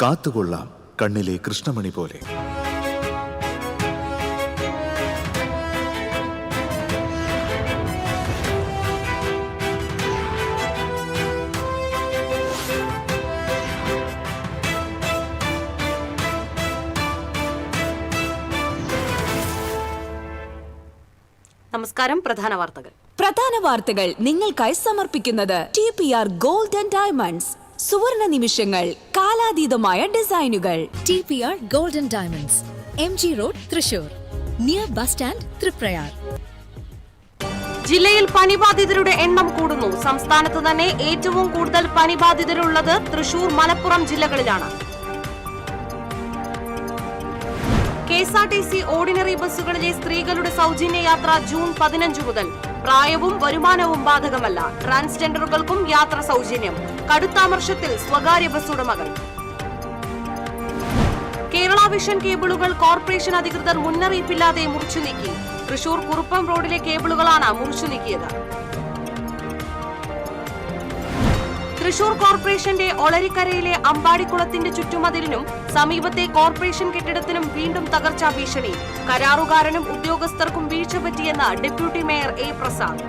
കാത്തുകൊള്ളാം കണ്ണിലെ കൃഷ്ണമണി പോലെ. നമസ്കാരം. പ്രധാന വാർത്തകൾ നിങ്ങൾക്കായി സമർപ്പിക്കുന്നത് TPR Gold and Diamonds. സുവർണ നിമിഷങ്ങൾ, കാലാതീതമായ ഡിസൈനുകൾ. TPR Gold and Diamonds, MG Road, Thrissur, near bus stand, Triprayar. ജില്ലയിൽ പനിബാധിതരുടെ എണ്ണം കൂടുന്നു. സംസ്ഥാനത്ത് തന്നെ ഏറ്റവും കൂടുതൽ പനിബാധിതരുള്ളത് തൃശൂർ, മലപ്പുറം ജില്ലകളിലാണ്. KSRTC ഓർഡിനറി ബസ്സുകളിലെ സ്ത്രീകളുടെ സൗജന്യ യാത്ര ജൂൺ 15 മുതൽ. പ്രായവും വരുമാനവും ബാധകമല്ല. ട്രാൻസ്ജെൻഡറുകൾക്കും യാത്ര സൗജന്യം. കടുത്താമർശത്തിൽ സ്വകാര്യ ബസ് ഉടമകൾ. കേരള വിഷൻ കേബിളുകൾ കോർപ്പറേഷൻ അധികൃതർ മുന്നറിയിപ്പില്ലാതെ മുറിച്ചു നീക്കി. തൃശൂർ കുറുപ്പം റോഡിലെ കേബിളുകളാണ് മുറിച്ചു നീക്കിയത്. തൃശൂർ കോർപ്പറേഷന്റെ ഒളരിക്കരയിലെ അമ്പാടിക്കുളത്തിന്റെ ചുറ്റുമതിലിനും സമീപത്തെ കോർപ്പറേഷൻ കെട്ടിടത്തിനും വീണ്ടും തകർച്ചാ ഭീഷണി. കരാറുകാരനും ഉദ്യോഗസ്ഥർക്കും വീഴ്ച പറ്റിയെന്ന് ഡെപ്യൂട്ടി മേയർ A. പ്രസാദ്.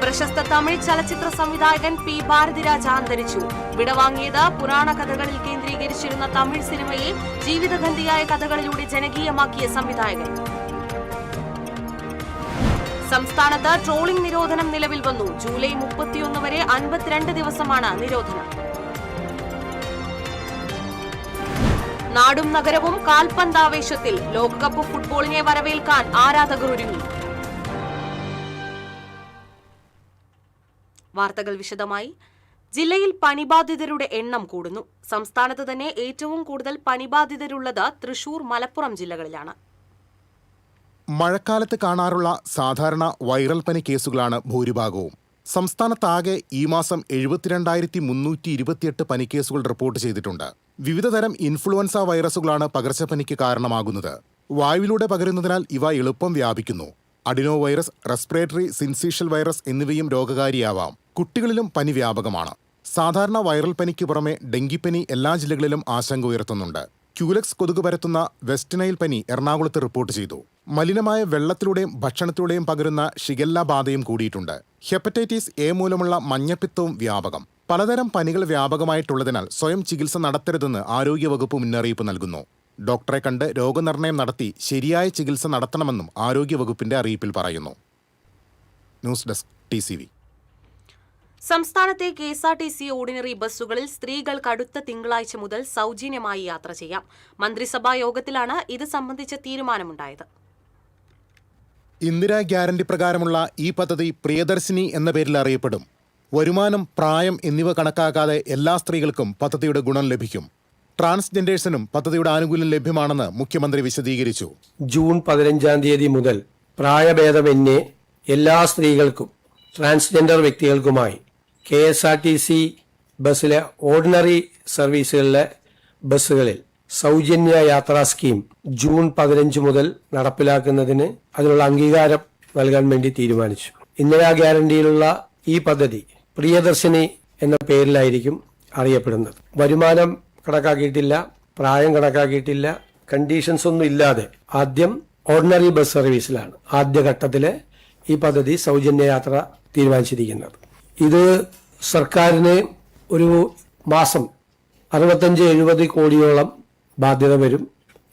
പ്രശസ്ത തമിഴ് ചലച്ചിത്ര സംവിധായകൻ P. ഭാരതിരാജ അന്തരിച്ചു. വിടവാങ്ങിയത് പുരാണ കഥകളിൽ കേന്ദ്രീകരിച്ചിരുന്ന തമിഴ് സിനിമയെ ജീവിതഗന്ധിയായ കഥകളിലൂടെ ജനകീയമാക്കിയ സംവിധായകൻ. സംസ്ഥാനത്ത് ട്രോളിംഗ് നിരോധനം നിലവിൽ വന്നു. ജൂലൈ 31 വരെ 52 ദിവസമാണ് നിരോധനം. നാടും നഗരവും കാൽപന്താവേശത്തിൽ. ലോകകപ്പ് ഫുട്ബോളിനെ വരവേൽക്കാൻ ആരാധകർ ഒരുങ്ങി. വാർത്തകൾ വിശദമായി. ജില്ലയിൽ പനിബാധിതരുടെ എണ്ണം കൂടുന്നു. സംസ്ഥാനത്ത് തന്നെ ഏറ്റവും കൂടുതൽ പനിബാധിതരുള്ളത് തൃശൂർ, മലപ്പുറം ജില്ലകളിലാണ്. മഴക്കാലത്ത് കാണാറുള്ള സാധാരണ വൈറൽ പനി കേസുകളാണ് ഭൂരിഭാഗവും. സംസ്ഥാനത്താകെ ഈ മാസം 72,328 പനിക്കേസുകൾ റിപ്പോർട്ട് ചെയ്തിട്ടുണ്ട്. വിവിധതരം ഇൻഫ്ലുവൻസ വൈറസുകളാണ് പകർച്ചപ്പനിക്ക് കാരണമാകുന്നത്. വായുവിലൂടെ പകരുന്നതിനാൽ ഇവ എളുപ്പം വ്യാപിക്കുന്നു. Adeno virus, respiratory syncytial virus എന്നിവയും രോഗകാരിയാവാം. കുട്ടികളിലും പനി വ്യാപകമാണ്. സാധാരണ വൈറൽ പനിക്ക് പുറമെ ഡെങ്കിപ്പനി എല്ലാ ജില്ലകളിലും ആശങ്ക ഉയർത്തുന്നുണ്ട്. ക്യൂലെക്സ് കൊതുക് പരത്തുന്ന വെസ്റ്റ് നൈൽ പനി എറണാകുളത്ത് റിപ്പോർട്ട് ചെയ്തു. മലിനമായ വെള്ളത്തിലൂടെയും ഭക്ഷണത്തിലൂടെയും പകരുന്ന ഷിഗല്ല ബാധയും കൂടിയിട്ടുണ്ട്. ഹെപ്പറ്റൈറ്റിസ് A മൂലമുള്ള മഞ്ഞപ്പിത്തവും വ്യാപകം. പലതരം പനികൾ വ്യാപകമായിട്ടുള്ളതിനാൽ സ്വയം ചികിത്സ നടത്തരുതെന്ന് ആരോഗ്യവകുപ്പ് മുന്നറിയിപ്പ് നൽകുന്നു. ഡോക്ടറെ കണ്ട് രോഗനിർണയം നടത്തി ശരിയായ ചികിത്സ നടത്തണമെന്നും ആരോഗ്യവകുപ്പിന്റെ അറിയിപ്പിൽ പറയുന്നു. News desk TCV. സംസ്ഥാനത്തെ KSRTC ഓർഡിനറി ബസ്സുകളിൽ സ്ത്രീകൾക്ക് അടുത്ത തിങ്കളാഴ്ച മുതൽ സൗജന്യമായി യാത്ര ചെയ്യാം. മന്ത്രിസഭാ യോഗത്തിലാണ് ഇത് സംബന്ധിച്ച തീരുമാനമുണ്ടായത്. ഇന്ദിരാ ഗ്യാരണ്ടി പ്രകാരമുള്ള ഈ പദ്ധതി പ്രിയദർശിനി എന്ന പേരിൽ അറിയപ്പെടും. വരുമാനം, പ്രായം എന്നിവ കണക്കാക്കാതെ എല്ലാ സ്ത്രീകൾക്കും പദ്ധതിയുടെ ഗുണം ലഭിക്കും. ട്രാൻസ്ജെൻഡേഴ്സിനും പദ്ധതിയുടെ ആനുകൂല്യം ലഭ്യമാണെന്ന് മുഖ്യമന്ത്രി വിശദീകരിച്ചു. ജൂൺ 15 മുതൽ പ്രായഭേദമന്യേ എല്ലാ സ്ത്രീകൾക്കും ട്രാൻസ്ജെൻഡർ വ്യക്തികൾക്കുമായി KSRTC ബസ്സിലെ ഓർഡിനറി സർവീസുകളിലെ ബസ്സുകളിൽ സൗജന്യ യാത്രാ സ്കീം ജൂൺ 15 മുതൽ നടപ്പിലാക്കുന്നതിന് അതിനുള്ള അംഗീകാരം നൽകാൻ വേണ്ടി തീരുമാനിച്ചു. ഇന്ദിരാ ഗ്യാരണ്ടിയിലുള്ള ഈ പദ്ധതി പ്രിയദർശിനി എന്ന പേരിലായിരിക്കും അറിയപ്പെടുന്നത്. വരുമാനം കണക്കാക്കിയിട്ടില്ല, പ്രായം കണക്കാക്കിയിട്ടില്ല, കണ്ടീഷൻസ് ഒന്നും ഇല്ലാതെ ആദ്യം ഓർഡിനറി ബസ് സർവീസിലാണ് ആദ്യഘട്ടത്തിലെ ഈ പദ്ധതി സൗജന്യ യാത്ര തീരുമാനിച്ചിരിക്കുന്നത്. ഇത് സർക്കാരിന് ഒരു മാസം 65-70 കോടിയോളം ബാധ്യത വരും.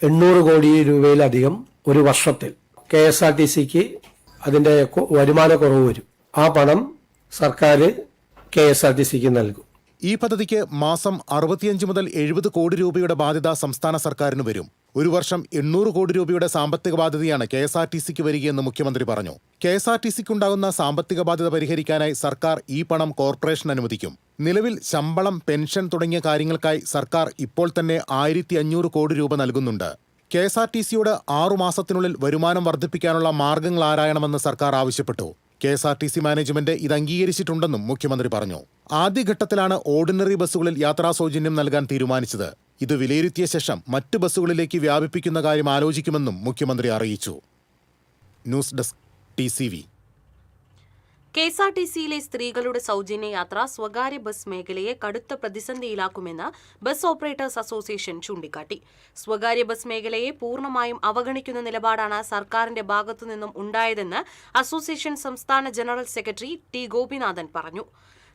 800 കോടി രൂപയിലധികം ഒരു വർഷത്തിൽ KSRTCക്ക് അതിന്റെ വരുമാന കുറവ് വരും. ആ പണം സർക്കാർ KSRTCക്ക് നൽകും. ഈ പദ്ധതിക്ക് മാസം 65 മുതൽ 70 കോടി രൂപയുടെ ബാധ്യത സംസ്ഥാന സർക്കാരിന് വരും. ഒരു വർഷം 800 കോടി രൂപയുടെ സാമ്പത്തിക ബാധ്യതയാണ് KSRTCക്ക് വരികയെന്ന് മുഖ്യമന്ത്രി പറഞ്ഞു. KSRTCക്കുണ്ടാകുന്ന സാമ്പത്തിക ബാധ്യത പരിഹരിക്കാനായി സർക്കാർ ഈ പണം കോർപ്പറേഷൻ അനുവദിക്കും. നിലവിൽ ശമ്പളം, പെൻഷൻ തുടങ്ങിയ കാര്യങ്ങൾക്കായി സർക്കാർ ഇപ്പോൾ തന്നെ 1500 കോടി രൂപ നൽകുന്നുണ്ട്. KSRTCയോട് 6 മാസത്തിനുള്ളിൽ വരുമാനം വർദ്ധിപ്പിക്കാനുള്ള മാർഗങ്ങൾ ആരായണമെന്ന് സർക്കാർ ആവശ്യപ്പെട്ടു. KSRTC മാനേജ്മെന്റ് ഇത് അംഗീകരിച്ചിട്ടുണ്ടെന്നും മുഖ്യമന്ത്രി പറഞ്ഞു. ആദ്യഘട്ടത്തിലാണ് ഓർഡിനറി ബസ്സുകളിൽ യാത്രാ സൗജന്യം നൽകാൻ തീരുമാനിച്ചത്. ഇത് വിലയിരുത്തിയ ശേഷം മറ്റ് ബസ്സുകളിലേക്ക് വ്യാപിപ്പിക്കുന്ന കാര്യം ആലോചിക്കുമെന്നും മുഖ്യമന്ത്രി അറിയിച്ചു. News desk TCV. KSRTCയിലെ സ്ത്രീകളുടെ സൗജന്യ യാത്ര സ്വകാര്യ ബസ് മേഖലയെ കടുത്ത പ്രതിസന്ധിയിലാക്കുമെന്ന് ബസ് ഓപ്പറേറ്റേഴ്സ് അസോസിയേഷൻ ചൂണ്ടിക്കാട്ടി. സ്വകാര്യ ബസ് മേഖലയെ പൂർണ്ണമായും അവഗണിക്കുന്ന നിലപാടാണ് സർക്കാരിന്റെ ഭാഗത്തുനിന്നും ഉണ്ടായതെന്ന് അസോസിയേഷൻ സംസ്ഥാന ജനറൽ സെക്രട്ടറി ടി ഗോപിനാഥൻ പറഞ്ഞു.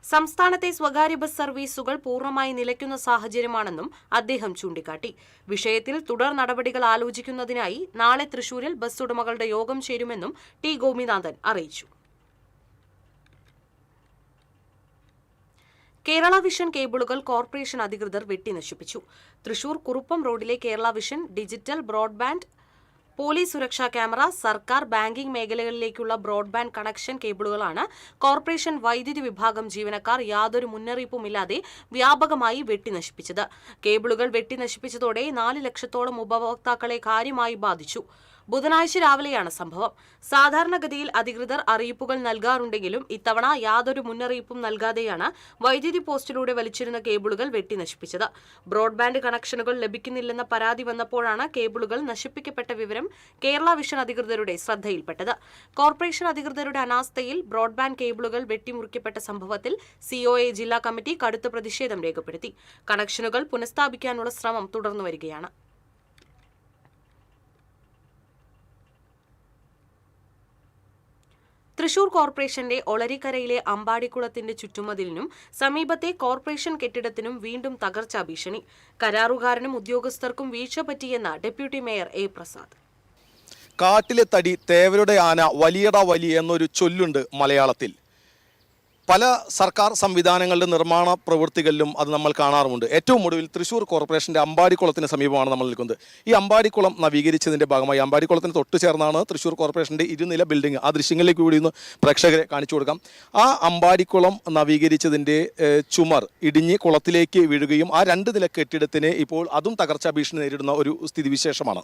സംസ്ഥാനത്തെ സ്വകാര്യ ബസ് സർവീസുകൾ പൂർണ്ണമായി നിലയ്ക്കുന്ന സാഹചര്യമാണെന്നും അദ്ദേഹം ചൂണ്ടിക്കാട്ടി. വിഷയത്തിൽ തുടർ നടപടികൾ ആലോചിക്കുന്നതിനായി നാളെ തൃശൂരിൽ ബസ് ഉടമകളുടെ യോഗം ചേരുമെന്നും ടി ഗോപിനാഥൻ അറിയിച്ചു. കേരള വിഷൻ കേബിളുകൾ കോർപ്പറേഷൻ അധികൃതർ വെട്ടിനശിപ്പിച്ചു. തൃശൂർ കുറുപ്പം റോഡിലെ Kerala vision digital broadband, police സുരക്ഷാ ക്യാമറ, സർക്കാർ ബാങ്കിംഗ് മേഖലകളിലേക്കുള്ള ബ്രോഡ്ബാൻഡ് കണക്ഷൻ കേബിളുകളാണ് കോർപ്പറേഷൻ വൈദ്യുതി വിഭാഗം ജീവനക്കാർ യാതൊരു മുന്നറിയിപ്പുമില്ലാതെ വ്യാപകമായി വെട്ടിനശിപ്പിച്ചത്. കേബിളുകൾ വെട്ടിനശിപ്പിച്ചതോടെ 4 ലക്ഷത്തോളം ഉപഭോക്താക്കളെ കാര്യമായി ബാധിച്ചു. ബുധനാഴ്ച രാവിലെയാണ് സംഭവം. സാധാരണഗതിയിൽ അധികൃതർ അറിയിപ്പുകൾ നൽകാറുണ്ടെങ്കിലും ഇത്തവണ യാതൊരു മുന്നറിയിപ്പും നൽകാതെയാണ് വൈദ്യുതി പോസ്റ്റിലൂടെ വലിച്ചിരുന്ന കേബിളുകൾ വെട്ടിനശിപ്പിച്ചത്. ബ്രോഡ്ബാൻഡ് കണക്ഷനുകൾ ലഭിക്കുന്നില്ലെന്ന പരാതി വന്നപ്പോഴാണ് കേബിളുകൾ നശിപ്പിക്കപ്പെട്ട വിവരം കേരള വിഷൻ അധികൃതരുടെ ശ്രദ്ധയിൽപ്പെട്ടത്. കോർപ്പറേഷൻ അധികൃതരുടെ അനാസ്ഥയിൽ ബ്രോഡ്ബാൻഡ് കേബിളുകൾ വെട്ടിമുറിക്കപ്പെട്ട സംഭവത്തിൽ COA ജില്ലാ കമ്മിറ്റി കടുത്ത പ്രതിഷേധം രേഖപ്പെടുത്തി. കണക്ഷനുകൾ പുനഃസ്ഥാപിക്കാനുള്ള ശ്രമം തുടർന്നുവരികയാണ്. തൃശൂർ കോർപ്പറേഷന്റെ ഒളരിക്കരയിലെ അമ്പാടിക്കുളത്തിന്റെ ചുറ്റുമതിലിനും സമീപത്തെ കോർപ്പറേഷൻ കെട്ടിടത്തിനും വീണ്ടും തകർച്ചാ ഭീഷണി. കരാറുകാരനും ഉദ്യോഗസ്ഥർക്കും വീഴ്ച പറ്റിയെന്ന് ഡെപ്യൂട്ടി മേയർ A. പ്രസാദ്. കാട്ടിലെ തടി തേവരുടെ ആന വലിയട വലി എന്നൊരു ചൊല്ലുണ്ട് മലയാളത്തിൽ. പല സർക്കാർ സംവിധാനങ്ങളുടെ നിർമ്മാണ പ്രവൃത്തികളിലും അത് നമ്മൾ കാണാറുമുണ്ട്. ഏറ്റവും ഒടുവിൽ തൃശ്ശൂർ കോർപ്പറേഷൻ്റെ അമ്പാടിക്കുളത്തിന് സമീപമാണ് നമ്മൾ നിൽക്കുന്നത്. ഈ അമ്പാടിക്കുളം നവീകരിച്ചതിൻ്റെ ഭാഗമായി അമ്പാടിക്കുളത്തിന് തൊട്ട് ചേർന്നാണ് തൃശ്ശൂർ കോർപ്പറേഷൻ്റെ 2 നില ബിൽഡിംഗ്. ആ ദൃശ്യങ്ങളിലേക്ക് കൂടി ഒന്ന് പ്രേക്ഷകരെ കാണിച്ചു കൊടുക്കാം. ആ അമ്പാടിക്കുളം നവീകരിച്ചതിൻ്റെ ചുമർ ഇടിഞ്ഞ് കുളത്തിലേക്ക് വീഴുകയും ആ 2 നില കെട്ടിടത്തിന് ഇപ്പോൾ അതും തകർച്ചാ ഭീഷണി നേരിടുന്ന ഒരു സ്ഥിതിവിശേഷമാണ്.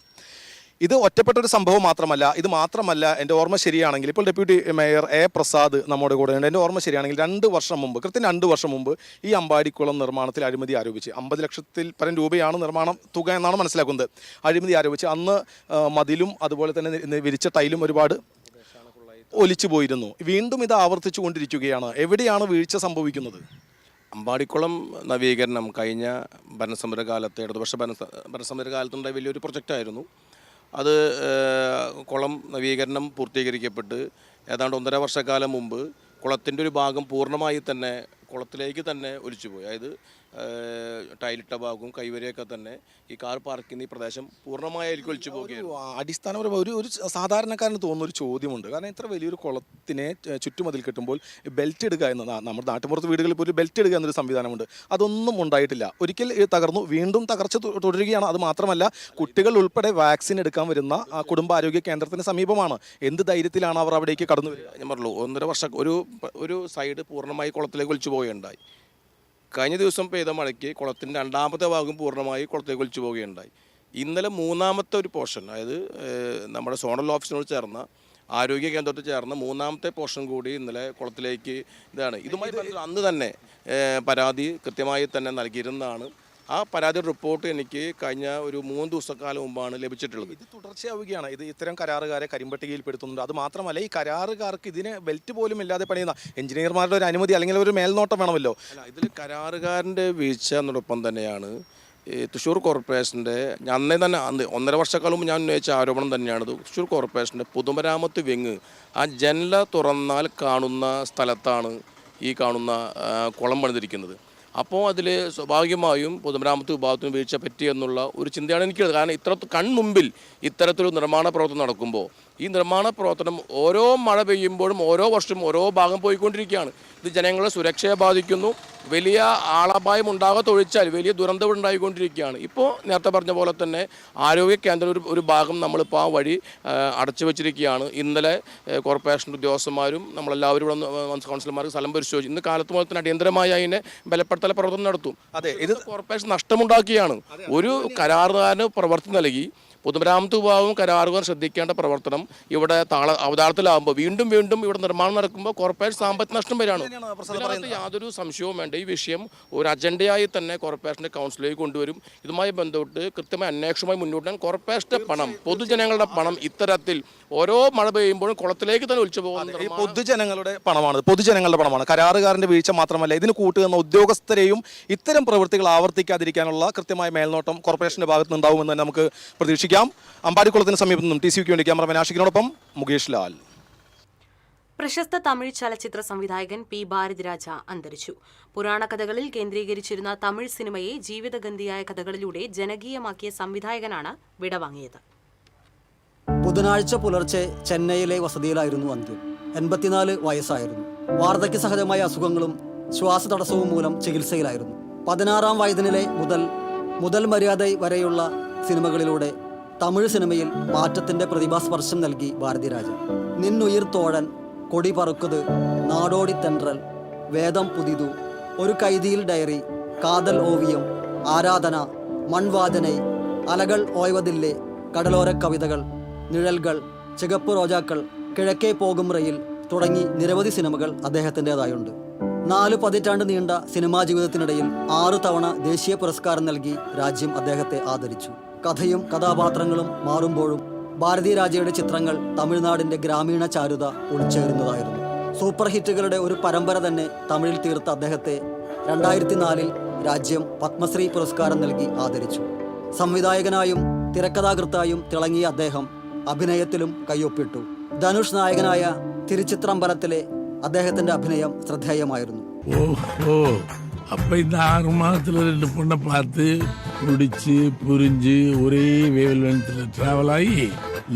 ഇത് ഒറ്റപ്പെട്ടൊരു സംഭവം മാത്രമല്ല. ഇത് മാത്രമല്ല, എൻ്റെ ഓർമ്മ ശരിയാണെങ്കിൽ ഇപ്പോൾ ഡെപ്യൂട്ടി മേയർ A. പ്രസാദ് നമ്മുടെ കൂടെ ഉണ്ട്. എൻ്റെ ഓർമ്മ ശരിയാണെങ്കിൽ 2 വർഷം മുമ്പ്, കൃത്യം 2 വർഷം മുമ്പ് ഈ അമ്പാടിക്കുളം നിർമ്മാണത്തിൽ അഴിമതി ആരോപിച്ച് 50 ലക്ഷത്തിൽ പരം രൂപയാണ് നിർമ്മാണം തുക എന്നാണ് മനസ്സിലാക്കുന്നത്. അഴിമതി ആരോപിച്ച് അന്ന് മതിലും അതുപോലെ തന്നെ വിരിച്ച ടൈലും ഒരുപാട് ഒലിച്ചു പോയിരുന്നു. വീണ്ടും ഇത് ആവർത്തിച്ചു കൊണ്ടിരിക്കുകയാണ്. എവിടെയാണ് വീഴ്ച സംഭവിക്കുന്നത്? അമ്പാടിക്കുളം നവീകരണം കഴിഞ്ഞ ഭരണസമരകാലത്ത്, ഇടതുപക്ഷ ഭരണസമരകാലത്തുണ്ടായ വലിയൊരു പ്രൊജക്റ്റായിരുന്നു. അത് കുളം നവീകരണം പൂർത്തീകരിക്കപ്പെട്ട് ഏതാണ്ട് 1.5 വർഷക്കാലം മുമ്പ് കുളത്തിൻ്റെ ഒരു ഭാഗം പൂർണ്ണമായി തന്നെ കുളത്തിലേക്ക് തന്നെ ഒലിച്ചുപോയി. അതായത് ടൈലിട്ട ഭാഗവും കൈവരിയൊക്കെ തന്നെ ഈ കാർ പാർക്ക് ചെയ്യുന്ന ഈ പ്രദേശം പൂർണ്ണമായിരിക്കും ഒലിച്ചു പോകുകയാണ്. അടിസ്ഥാനപരമായി ഒരു സാധാരണക്കാരന് തോന്നുന്ന ഒരു ചോദ്യമുണ്ട്. കാരണം ഇത്ര വലിയൊരു കുളത്തിനെ ചുറ്റുമതിൽ കെട്ടുമ്പോൾ ബെൽറ്റ് ഇടുക എന്ന, നമ്മുടെ നാട്ടുപുറത്ത് വീടുകളിൽ പോലും ബെൽറ്റ് ഇടുക എന്നൊരു സംവിധാനമുണ്ട്. അതൊന്നും ഉണ്ടായിട്ടില്ല. ഒരിക്കൽ തകർന്നു, വീണ്ടും തകർച്ച തുടരുകയാണ്. അത് മാത്രമല്ല, കുട്ടികൾ ഉൾപ്പെടെ വാക്സിൻ എടുക്കാൻ വരുന്ന കുടുംബാരോഗ്യ കേന്ദ്രത്തിന് സമീപമാണ്. എന്ത് ധൈര്യത്തിലാണ് അവർ അവിടേക്ക് കടന്നു വരിക? ഞാൻ പറഞ്ഞുള്ളൂ, 1.5 വർഷം ഒരു സൈഡ് പൂർണ്ണമായി കുളത്തിലേക്ക് ഒലിച്ചു പോവുകയുണ്ടായി. കഴിഞ്ഞ ദിവസം പെയ്ത മഴയ്ക്ക് കുളത്തിൻ്റെ 2ാമത്തെ ഭാഗം പൂർണ്ണമായി കുളത്തേക്ക് ഒലിച്ചു പോവുകയുണ്ടായി. ഇന്നലെ 3ാമത്തെ ഒരു പോർഷൻ, അതായത് നമ്മുടെ സോണൽ ഓഫീസിനോട് ചേർന്ന ആരോഗ്യ കേന്ദ്രത്തിൽ ചേർന്ന 3ാമത്തെ പോർഷൻ കൂടി ഇന്നലെ കുളത്തിലേക്ക് ഇതാണ്. ഇതുമായി അന്ന് തന്നെ പരാതി കൃത്യമായി തന്നെ നൽകിയിരുന്നതാണ്. ആ പരാതി റിപ്പോർട്ട് എനിക്ക് കഴിഞ്ഞ ഒരു 3 ദിവസക്കാലം മുമ്പാണ് ലഭിച്ചിട്ടുള്ളത്. ഇത് തുടർച്ചയാവുകയാണ്. ഇത് ഇത്തരം കരാറുകാരെ കരിമ്പട്ടികയിൽപ്പെടുത്തുന്നുണ്ട്. അത് മാത്രമല്ല, ഈ കരാറുകാർക്ക് ഇതിന് ബെൽറ്റ് പോലും ഇല്ലാതെ പണിയുന്ന എഞ്ചിനീയർമാരുടെ ഒരു അനുമതി അല്ലെങ്കിൽ ഒരു മേൽനോട്ടം വേണമല്ലോ. അല്ല, ഇതിൽ കരാറുകാരൻ്റെ വീഴ്ച എന്നതോടൊപ്പം തന്നെയാണ് തൃശ്ശൂർ കോർപ്പറേഷൻ്റെ അന്നേ തന്നെ 1.5 വർഷക്കാലം മുമ്പ് ഞാൻ ഉന്നയിച്ച ആരോപണം തന്നെയാണ്. തൃശ്ശൂർ കോർപ്പറേഷൻ്റെ പൊതുമരാമത്ത് വിങ് ആ ജനല തുറന്നാൽ കാണുന്ന സ്ഥലത്താണ് ഈ കാണുന്ന കുളം പണിതിരിക്കുന്നത്. അപ്പോൾ അതിൽ സ്വാഭാവികമായും പൊതുമരാമത്ത് വിഭാഗത്തിന് വീഴ്ച പറ്റി എന്നുള്ള ഒരു ചിന്തയാണ് എനിക്കുള്ളത്. കാരണം കൺമുമ്പിൽ ഇത്തരത്തിലൊരു നിർമ്മാണ പ്രവർത്തനം നടക്കുമ്പോൾ ഈ നിർമ്മാണ പ്രവർത്തനം ഓരോ മഴ പെയ്യുമ്പോഴും ഓരോ വർഷവും ഓരോ ഭാഗം പോയിക്കൊണ്ടിരിക്കുകയാണ്. ഇത് ജനങ്ങളെ സുരക്ഷയെ ബാധിക്കുന്നു. വലിയ ആളപായം ഉണ്ടാകാത്ത ഒഴിച്ചാൽ വലിയ ദുരന്തം ഉണ്ടായിക്കൊണ്ടിരിക്കുകയാണ്. ഇപ്പോൾ നേരത്തെ പറഞ്ഞ പോലെ തന്നെ ആരോഗ്യ കേന്ദ്രം ഒരു ഭാഗം നമ്മളിപ്പോൾ ആ വഴി അടച്ചു വെച്ചിരിക്കുകയാണ്. ഇന്നലെ കോർപ്പറേഷൻ ഉദ്യോഗസ്ഥന്മാരും നമ്മളെല്ലാവരും ഇവിടെ കൗൺസിലർമാർക്ക് സ്ഥലം പരിശോധിച്ചു. ഇന്ന് കാലത്ത് പോലെ തന്നെ അടിയന്തരമായി അതിനെ ബലപ്പെടുത്തൽ പ്രവർത്തനം നടത്തും. അതെ, ഇത് കോർപ്പറേഷൻ നഷ്ടമുണ്ടാക്കിയാണ്. ഒരു കരാറുകാരന് പ്രവർത്തി നൽകി പൊതുമരാമത്ത് വിഭാഗവും കരാറുകാരും ശ്രദ്ധിക്കേണ്ട പ്രവർത്തനം ഇവിടെ അവതാളത്തിലാകുമ്പോൾ വീണ്ടും വീണ്ടും ഇവിടെ നിർമ്മാണം നടക്കുമ്പോൾ കോർപ്പറേഷൻ സാമ്പത്തിക നഷ്ടം വരികയാണ്. ഇതിനകത്ത് യാതൊരു സംശയവും വേണ്ട. ഈ വിഷയം ഒരു അജണ്ടയായി തന്നെ കോർപ്പറേഷൻ്റെ കൗൺസിലേക്ക് കൊണ്ടുവരും. ഇതുമായി ബന്ധപ്പെട്ട് കൃത്യമായ അന്വേഷണവുമായി മുന്നോട്ട് കോർപ്പറേഷൻ്റെ പണം, പൊതുജനങ്ങളുടെ പണം ഇത്തരത്തിൽ ഓരോ മഴ പെയ്യുമ്പോഴും കുളത്തിലേക്ക് തന്നെ ഒലിച്ചു പോകുന്നത് പൊതുജനങ്ങളുടെ പണമാണ്. കരാറുകാരന്റെ വീഴ്ച മാത്രമല്ല, ഇതിന് കൂട്ടുന്ന ഉദ്യോഗസ്ഥരെയും ഇത്തരം പ്രവൃത്തികൾ ആവർത്തിക്കാതിരിക്കാനുള്ള കൃത്യമായ മേൽനോട്ടം കോർപ്പറേഷന്റെ ഭാഗത്ത് നിന്നുണ്ടാവുമെന്ന് തന്നെ നമുക്ക് പ്രതീക്ഷിക്കാം. അമ്പാടിക്കുളത്തിന് സമീപത്ത് നിന്നും TCVക്ക് വേണ്ടി ക്യാമറമാൻ ആഷിഖിനോടൊപ്പം മുകേഷ് ലാൽ. പ്രശസ്ത തമിഴ് ചലച്ചിത്ര സംവിധായകൻ P. ഭാരതിരാജ അന്തരിച്ചു. പുരാണ കഥകളിൽ കേന്ദ്രീകരിച്ചിരുന്ന തമിഴ് സിനിമയെ ജീവിതഗന്ധിയായ കഥകളിലൂടെ ജനകീയമാക്കിയ സംവിധായകനാണ് വിടവാങ്ങിയത്. ബുധനാഴ്ച പുലർച്ചെ ചെന്നൈയിലെ വസതിയിലായിരുന്നു അന്ത്യം. 84 വയസ്സായിരുന്നു. വാർദ്ധക്യ സഹജമായ അസുഖങ്ങളും ശ്വാസതടസ്സവും മൂലം ചികിത്സയിലായിരുന്നു. 16-ാം വയതിനിലെ മുതൽ മര്യാദ വരെയുള്ള സിനിമകളിലൂടെ തമിഴ് സിനിമയിൽ മാറ്റത്തിന്റെ പ്രതിഭാസ്പർശം നൽകി ഭാരതിരാജ. നിന്നുയിർ തോഴൻ, കൊടി പറക്കുത്, നാടോടി തെன்றൽ, വേദം പുതിതു, ഒരു കൈതിയിൽ ഡയറി, കാതൽ ഓവിയം, ആരാധന, മൺവാദനൈ, അലകൾ ഓയ്വതില്ലേ, കടലോര കവിതകൾ, നിഴൽകൾ, ചികപ്പ് റോജാക്കൾ, കിഴക്കേ പോകും റയിൽ തുടങ്ങി നിരവധി സിനിമകൾ അദ്ദേഹത്തിൻ്റെതായുണ്ട്. 4 പതിറ്റാണ്ട് നീണ്ട സിനിമാ ജീവിതത്തിനിടയിൽ 6 തവണ ദേശീയ പുരസ്കാരം നൽകി രാജ്യം അദ്ദേഹത്തെ ആദരിച്ചു. കഥയും കഥാപാത്രങ്ങളും മാറുമ്പോഴും ഭാരതിരാജയുടെ ചിത്രങ്ങൾ തമിഴ്നാടിന്റെ ഗ്രാമീണ ചാരുത ഉൾച്ചേരുന്നതായിരുന്നു. സൂപ്പർ ഹിറ്റുകളുടെ ഒരു പരമ്പര തന്നെ തമിഴിൽ തീർത്ത അദ്ദേഹത്തെ 2004-ൽ രാജ്യം പത്മശ്രീ പുരസ്കാരം നൽകി ആദരിച്ചു. സംവിധായകനായും തിരക്കഥാകൃത്തായും തിളങ്ങിയ അദ്ദേഹം അഭിനയത്തിലും കയ്യൊപ്പിട്ടു. ധനുഷ് നായകനായ തിരുച്ചിത്രമ്പലത്തിലെ അദ്ദേഹത്തിന്റെ അഭിനയം ശ്രദ്ധേയമായിരുന്നു. ഓഹോ, അപ്പൊ இந்த 6 மாதத்துல 2 பொண்ணை பார்த்து பிடிச்சி புரிஞ்சு ஒரே வேவல் லென்த்ல டிராவல் ஆகி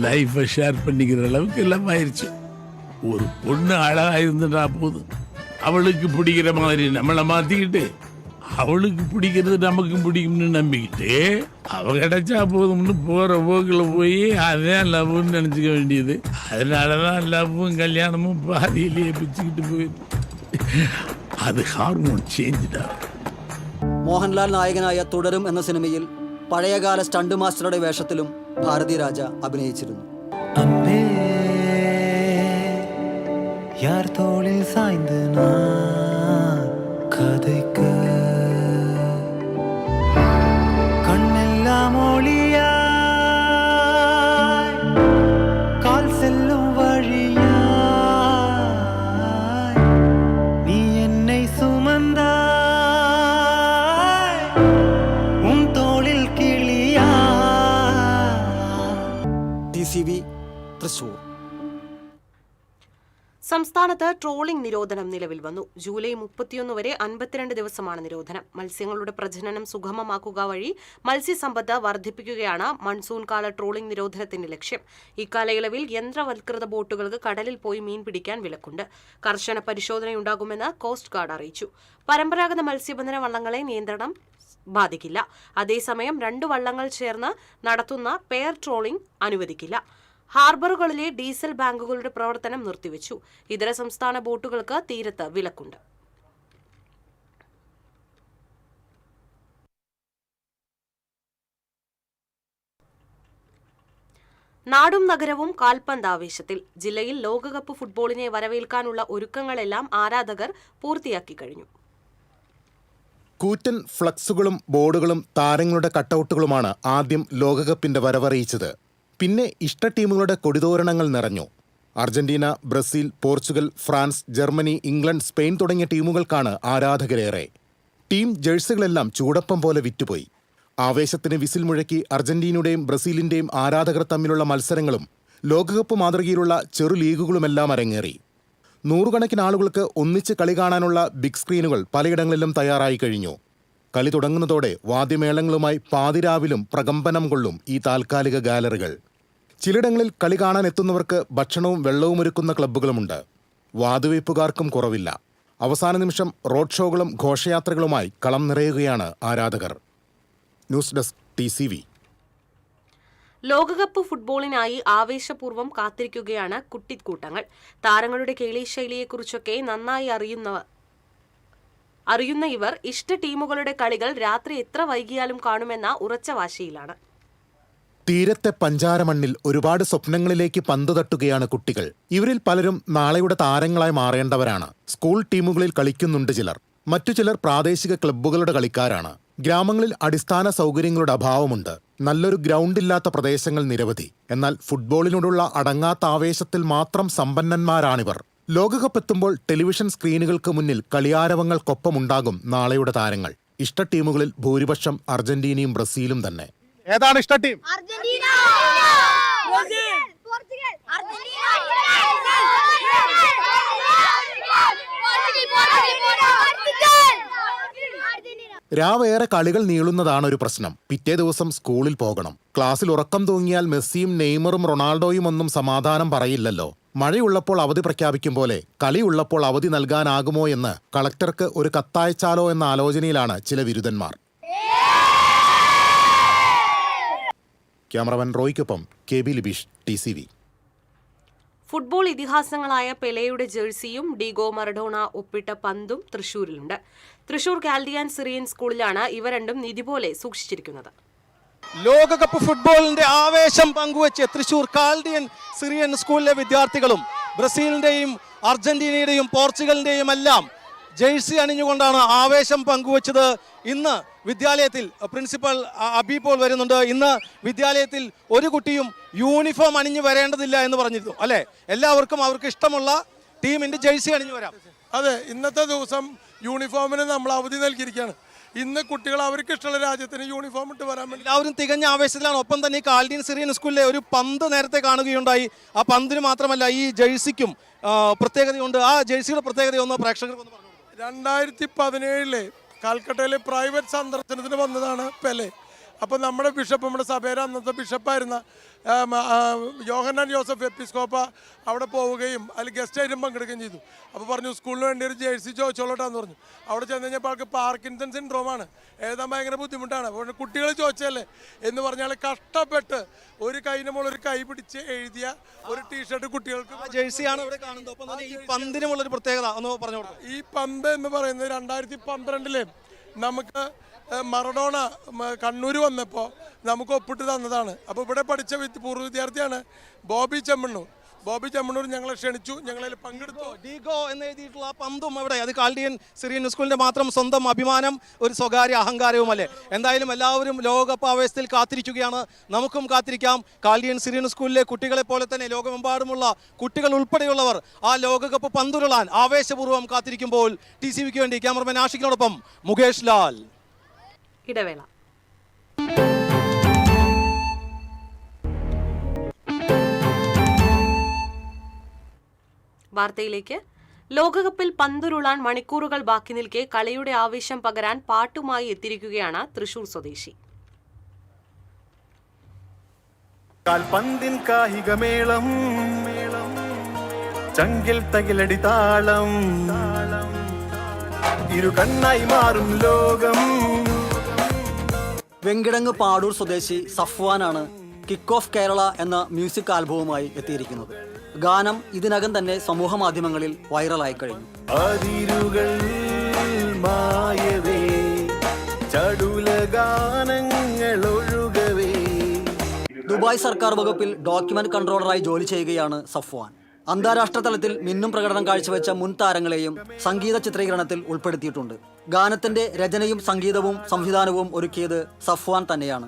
லைஃபை ஷேர் பண்ணிக்கிற அளவுக்கு எல்லாம் ஆயிடுச்சு. ஒரு பொண்ணு அழகா இருந்துட்டா போதும், அவளுக்கு பிடிக்கிற மாதிரி நம்மளை மாத்திக்கிட்டு அவளுக்கு பிடிக்கிறது நமக்கும் பிடிக்கும்னு நம்பிக்கிட்டு அவ கிடைச்சா போதும்னு போற போக்கில் போய் அதான் லவ்னு நினைச்சுக்க வேண்டியது. அதனாலதான் லவ்வும் கல்யாணமும் பாதியிலேயே பிச்சுக்கிட்டு போயிடுது. അത് ഹാർമോൺ ചേഞ്ച്. മോഹൻലാൽ നായകനായ തുടരും എന്ന സിനിമയിൽ പഴയകാല സ്റ്റണ്ട് മാസ്റ്ററുടെ വേഷത്തിലും ഭാരതിരാജ അഭിനയിച്ചിരുന്നു. TCV തൃശൂർ. സംസ്ഥാനത്ത് ട്രോളിംഗ് നിരോധനം നിലവിൽ വന്നു. ജൂലൈ 31 വരെ 52 ദിവസമാണ് നിരോധനം. മത്സ്യങ്ങളുടെ പ്രജനനം സുഗമമാക്കുക വഴി മത്സ്യസമ്പത്ത് വർദ്ധിപ്പിക്കുകയാണ് മൺസൂൺ കാല ട്രോളിംഗ് നിരോധനത്തിന്റെ ലക്ഷ്യം. ഇക്കാലയളവിൽ യന്ത്രവൽകൃത ബോട്ടുകൾക്ക് കടലിൽ പോയി മീൻ പിടിക്കാൻ വിലക്കുണ്ട്. കർശന പരിശോധനയുണ്ടാകുമെന്ന് കോസ്റ്റ് ഗാർഡ് അറിയിച്ചു. പരമ്പരാഗത മത്സ്യബന്ധന വള്ളങ്ങളെ നിയന്ത്രണം ബാധിക്കില്ല. അതേസമയം 2 വള്ളങ്ങൾ ചേർന്ന് നടത്തുന്ന പെയർ ട്രോളിംഗ് അനുവദിക്കില്ല. ഹാർബറുകളിലെ ഡീസൽ ബാങ്കുകളുടെ പ്രവർത്തനം നിർത്തിവെച്ചു. ഇതര സംസ്ഥാന ബോട്ടുകൾക്ക് തീരത്ത് വിലക്കുണ്ട്. നാടും നഗരവും കാൽപന്താവേശത്തിൽ. ജില്ലയിൽ ലോകകപ്പ് ഫുട്ബോളിനെ വരവേൽക്കാനുള്ള ഒരുക്കങ്ങളെല്ലാം ആരാധകർ പൂർത്തിയാക്കി കഴിഞ്ഞു. കൂറ്റൻ ഫ്ലക്സുകളും ബോർഡുകളും താരങ്ങളുടെ കട്ടൗട്ടുകളുമാണ് ആദ്യം ലോകകപ്പിന്റെ വരവറിയിച്ചത്. പിന്നെ ഇഷ്ട ടീമുകളുടെ കൊടിതോരണങ്ങൾ നിറഞ്ഞു. Argentina, Brazil, Portugal, France, Germany, England, Spain തുടങ്ങിയ ടീമുകൾക്കാണ് ആരാധകരേറെ. ടീം ജേഴ്സികളെല്ലാം ചൂടപ്പം പോലെ വിറ്റുപോയി. ആവേശത്തിന് വിസിൽ മുഴക്കി അർജന്റീനയുടെയും ബ്രസീലിന്റെയും ആരാധകർ തമ്മിലുള്ള മത്സരങ്ങളും ലോകകപ്പ് മാതൃകയിലുള്ള ചെറു ലീഗുകളുമെല്ലാം അരങ്ങേറി. 100 കണക്കിന് ആളുകൾക്ക് ഒന്നിച്ച് കളി കാണാനുള്ള ബിഗ് സ്ക്രീനുകൾ പലയിടങ്ങളിലും തയ്യാറായി കഴിഞ്ഞു. കളി തുടങ്ങുന്നതോടെ വാദ്യമേളങ്ങളുമായി പാതിരാവിലും പ്രകമ്പനം കൊള്ളും ഈ താൽക്കാലിക ഗാലറികൾ. ചിലയിടങ്ങളിൽ കളി കാണാൻ എത്തുന്നവർക്ക് ഭക്ഷണവും വെള്ളവും ഒരുക്കുന്ന ക്ലബ്ബുകളുമുണ്ട്. വാതുവയ്പ്പുകാർക്കും കുറവില്ല. അവസാന നിമിഷം റോഡ് ഷോകളും ഘോഷയാത്രകളുമായി കളം നിറയുകയാണ് ആരാധകർ. News desk TCV. ലോകകപ്പ് ഫുട്ബോളിനായി ആവേശപൂർവ്വം കാത്തിരിക്കുകയാണ് കുട്ടിക്കൂട്ടങ്ങൾ. താരങ്ങളുടെ കേളിശൈലിയെക്കുറിച്ചൊക്കെ നന്നായി അറിയുന്ന ഇവർ ഇഷ്ട ടീമുകളുടെ കളികൾ രാത്രി എത്ര വൈകിയാലും കാണുമെന്ന ഉറച്ച വാശിയിലാണ്. തീരത്തെ പഞ്ചാരമണ്ണിൽ ഒരുപാട് സ്വപ്നങ്ങളിലേക്ക് പന്ത് തട്ടുകയാണ് കുട്ടികൾ. ഇവരിൽ പലരും നാളെയുടെ താരങ്ങളായി മാറേണ്ടവരാണ്. സ്കൂൾ ടീമുകളിൽ കളിക്കുന്നുണ്ട് ചിലർ. മറ്റു ചിലർ പ്രാദേശിക ക്ലബ്ബുകളുടെ കളിക്കാരാണ്. ഗ്രാമങ്ങളിൽ അടിസ്ഥാന സൗകര്യങ്ങളുടെ അഭാവമുണ്ട്. നല്ലൊരു ഗ്രൗണ്ട് ഇല്ലാത്ത പ്രദേശങ്ങൾ നിരവധി. എന്നാൽ ഫുട്ബോളിനോടുള്ള അടങ്ങാത്ത ആവേശത്തിൽ മാത്രം സമ്പന്നന്മാരാണിവർ. ലോകകപ്പ് എത്തുമ്പോൾ ടെലിവിഷൻ സ്ക്രീനുകൾക്ക് മുന്നിൽ കളിയാരവങ്ങൾക്കൊപ്പമുണ്ടാകും നാളെയുടെ താരങ്ങൾ. ഇഷ്ട ടീമുകളിൽ ഭൂരിപക്ഷം അർജന്റീനയും ബ്രസീലും തന്നെ. ഏതാണ് ഇഷ്ട ടീം? രാവേറെ കളികൾ നീളുന്നതാണ് ഒരു പ്രശ്നം. പിറ്റേ ദിവസം സ്കൂളിൽ പോകണം. ക്ലാസ്സിൽ ഉറക്കം തൂങ്ങിയാൽ മെസ്സിയും നെയ്മറും റൊണാൾഡോയും ഒന്നും സമാധാനം പറയില്ലല്ലോ. മഴയുള്ളപ്പോൾ അവധി പ്രഖ്യാപിക്കും പോലെ കളിയുള്ളപ്പോൾ അവധി നൽകാനാകുമോ എന്ന് കളക്ടർക്ക് ഒരു കത്തയച്ചാലോ എന്ന ആലോചനയിലാണ് ചില വിരുദ്ധന്മാർ. ക്യാമറമാൻ റോയ്ക്കൊപ്പം KB ലിബീഷ്, TCV. ഫുട്ബോൾ ഇതിഹാസങ്ങളായ പെലെയുടെ ജേഴ്സിയും ഡീഗോ മറഡോണ ഒപ്പിട്ട പന്തും തൃശൂരിലുണ്ട്. തൃശൂർ കാൽഡിയാൻ സിറിയൻ സ്കൂളിലാണ് ഇവ രണ്ടും നിധി പോലെ സൂക്ഷിച്ചിരിക്കുന്നത്. ലോകകപ്പ് ഫുട്ബോളിന്റെ ആവേശം പങ്കുവച്ച് തൃശൂർ കാൽഡിയൻ സിറിയൻ സ്കൂളിലെ വിദ്യാർത്ഥികളും ബ്രസീലിന്റെയും അർജന്റീനയുടെയും പോർച്ചുഗലിന്റെയും എല്ലാം ജേഴ്സി അണിഞ്ഞുകൊണ്ടാണ് ആവേശം പങ്കുവച്ചത്. ഇന്ന് വിദ്യാലയത്തിൽ പ്രിൻസിപ്പൽ അബീപോൾ വരുന്നുണ്ട്. ഇന്ന് വിദ്യാലയത്തിൽ ഒരു കുട്ടിയും യൂണിഫോം അണിഞ്ഞു വരേണ്ടതില്ല എന്ന് പറഞ്ഞിരുന്നു, അല്ലേ? എല്ലാവർക്കും അവർക്ക് ഇഷ്ടമുള്ള ടീമിന്റെ ജേഴ്സി അണിഞ്ഞു വരാം. അതെ, ഇന്നത്തെ ദിവസം യൂണിഫോമിന് നമ്മൾ അവധി നൽകിയിരിക്കുകയാണ്. ഇന്ന് കുട്ടികൾ അവർക്ക് ഇഷ്ടമുള്ള രാജ്യത്തിന് യൂണിഫോം ഇട്ട് വരാൻ വേണ്ടി എല്ലാവരും തികഞ്ഞ ആവേശത്തിലാണ്. ഒപ്പം തന്നെ ഈ കാൽഡിയൻ സിറിയൻ സ്കൂളിലെ ഒരു പന്ത് നേരത്തെ കാണുകയുണ്ടായി. ആ പന്തിന് മാത്രമല്ല ഈ ജേഴ്സിക്കും പ്രത്യേകതയുണ്ട്. ആ ജേഴ്സിയുടെ പ്രത്യേകത ഒന്ന് പ്രേക്ഷകർക്ക് ഒന്ന് പറഞ്ഞു. 2017 കാൽക്കട്ടയിലെ പ്രൈവറ്റ് സന്ദർശനത്തിന് വന്നതാണ് പെലെ. അപ്പോൾ നമ്മുടെ ബിഷപ്പ്, നമ്മുടെ സഭയുടെ അന്നത്തെ ബിഷപ്പായിരുന്ന യോഹന്നാൻ ജോസഫ് എപ്പിസ്കോപ്പ അവിടെ പോവുകയും അതിൽ ഗസ്റ്റായിട്ടും പങ്കെടുക്കുകയും ചെയ്തു. അപ്പോൾ പറഞ്ഞു സ്കൂളിന് വേണ്ടി ഒരു ജേഴ്സി ചോദിച്ചോളട്ടാന്ന് പറഞ്ഞു. അവിടെ ചെന്ന് കഴിഞ്ഞപ്പോൾ ആൾക്ക് പാർക്കിൻസൺ സിൻഡ്രോമാണ്, എഴുതാൻ ഭയങ്കര ബുദ്ധിമുട്ടാണ്. അപ്പോൾ കുട്ടികൾ ചോദിച്ചല്ലേ എന്ന് പറഞ്ഞാൽ കഷ്ടപ്പെട്ട് ഒരു കൈൻ്റെ മുകളിൽ ഒരു കൈ പിടിച്ച് എഴുതിയ ഒരു ടീഷർട്ട് കുട്ടികൾക്ക് ജേഴ്സിയാണ് ഇവിടെ കാണുന്നത്. ഒപ്പം തന്നെ ഈ പന്തിനുമുള്ളൊരു പ്രത്യേകത ഒന്ന് പറഞ്ഞു കൊടുക്കും. ഈ പന്ത് എന്ന് പറയുന്നത് 2012 നമുക്ക് മറഡോണ കണ്ണൂർ വന്നപ്പോൾ നമുക്ക് ഒപ്പിട്ട് തന്നതാണ്. അപ്പോൾ ഇവിടെ പഠിച്ച പൂർവ്വ വിദ്യാർത്ഥിയാണ് ബോബി ചെമ്മണ്ണൂർ ഞങ്ങളെ ക്ഷണിച്ചു, ഞങ്ങളിൽ പങ്കെടുത്തു. ഡീഗോ എന്ന് എഴുതിയിട്ടുള്ള പന്തും ഇവിടെ, അത് കാൽഡിയൻ സിറിയൻ സ്കൂളിന്റെ മാത്രം സ്വന്തം അഭിമാനം, ഒരു സ്വകാര്യ അഹങ്കാരവുമല്ലേ? എന്തായാലും എല്ലാവരും ലോകകപ്പ് ആവേശത്തിൽ കാത്തിരിക്കുകയാണ്. നമുക്കും കാത്തിരിക്കാം. കാൽഡിയൻ സിറിയൻ സ്കൂളിലെ കുട്ടികളെ പോലെ തന്നെ ലോകമെമ്പാടുമുള്ള കുട്ടികൾ ഉൾപ്പെടെയുള്ളവർ ആ ലോകകപ്പ് പന്തുരുളാൻ ആവേശപൂർവ്വം കാത്തിരിക്കുമ്പോൾ TCVക്ക് വേണ്ടി ക്യാമറമാൻ ആഷിഖിനോടൊപ്പം മുകേഷ് ലാൽ. ഇടവേള. വാർത്തയിലേക്ക്. ലോകകപ്പിൽ പന്തുരുളാൻ മണിക്കൂറുകൾ ബാക്കി നിൽക്കെ കളിയുടെ ആവേശം പകരാൻ പാട്ടുമായി എത്തിയിരിക്കുകയാണ് തൃശൂർ സ്വദേശി. കാൽപന്തിൻ കായികമേളം ചങ്കിൽ തകിലടി താളം ഇരു കണ്ണായി മാറും ലോകം. വെങ്കിടങ്ങ് പാടൂർ സ്വദേശി സഫ്വാനാണ് കിക്ക് ഓഫ് കേരള എന്ന മ്യൂസിക് ആൽബവുമായി എത്തിയിരിക്കുന്നത്. ഗാനം ഇതിനകം തന്നെ സമൂഹ മാധ്യമങ്ങളിൽ വൈറലായി കഴിഞ്ഞു. അതിരുകൾ മായവേ ചടുല ഗാനങ്ങൾ ഒഴുകവേ. ദുബായ് സർക്കാർ വകുപ്പിൽ ഡോക്യുമെന്റ് കൺട്രോളറായി ജോലി ചെയ്യുകയാണ് സഫ്വാൻ. അന്താരാഷ്ട്ര തലത്തിൽ മിന്നും പ്രകടനം കാഴ്ചവെച്ച മുൻ താരങ്ങളെയും സംഗീത ചിത്രീകരണത്തിൽ ഉൾപ്പെടുത്തിയിട്ടുണ്ട്. ഗാനത്തിന്റെ രചനയും സംഗീതവും സംവിധാനവും ഒരുക്കിയത് സഫ്വാൻ തന്നെയാണ്.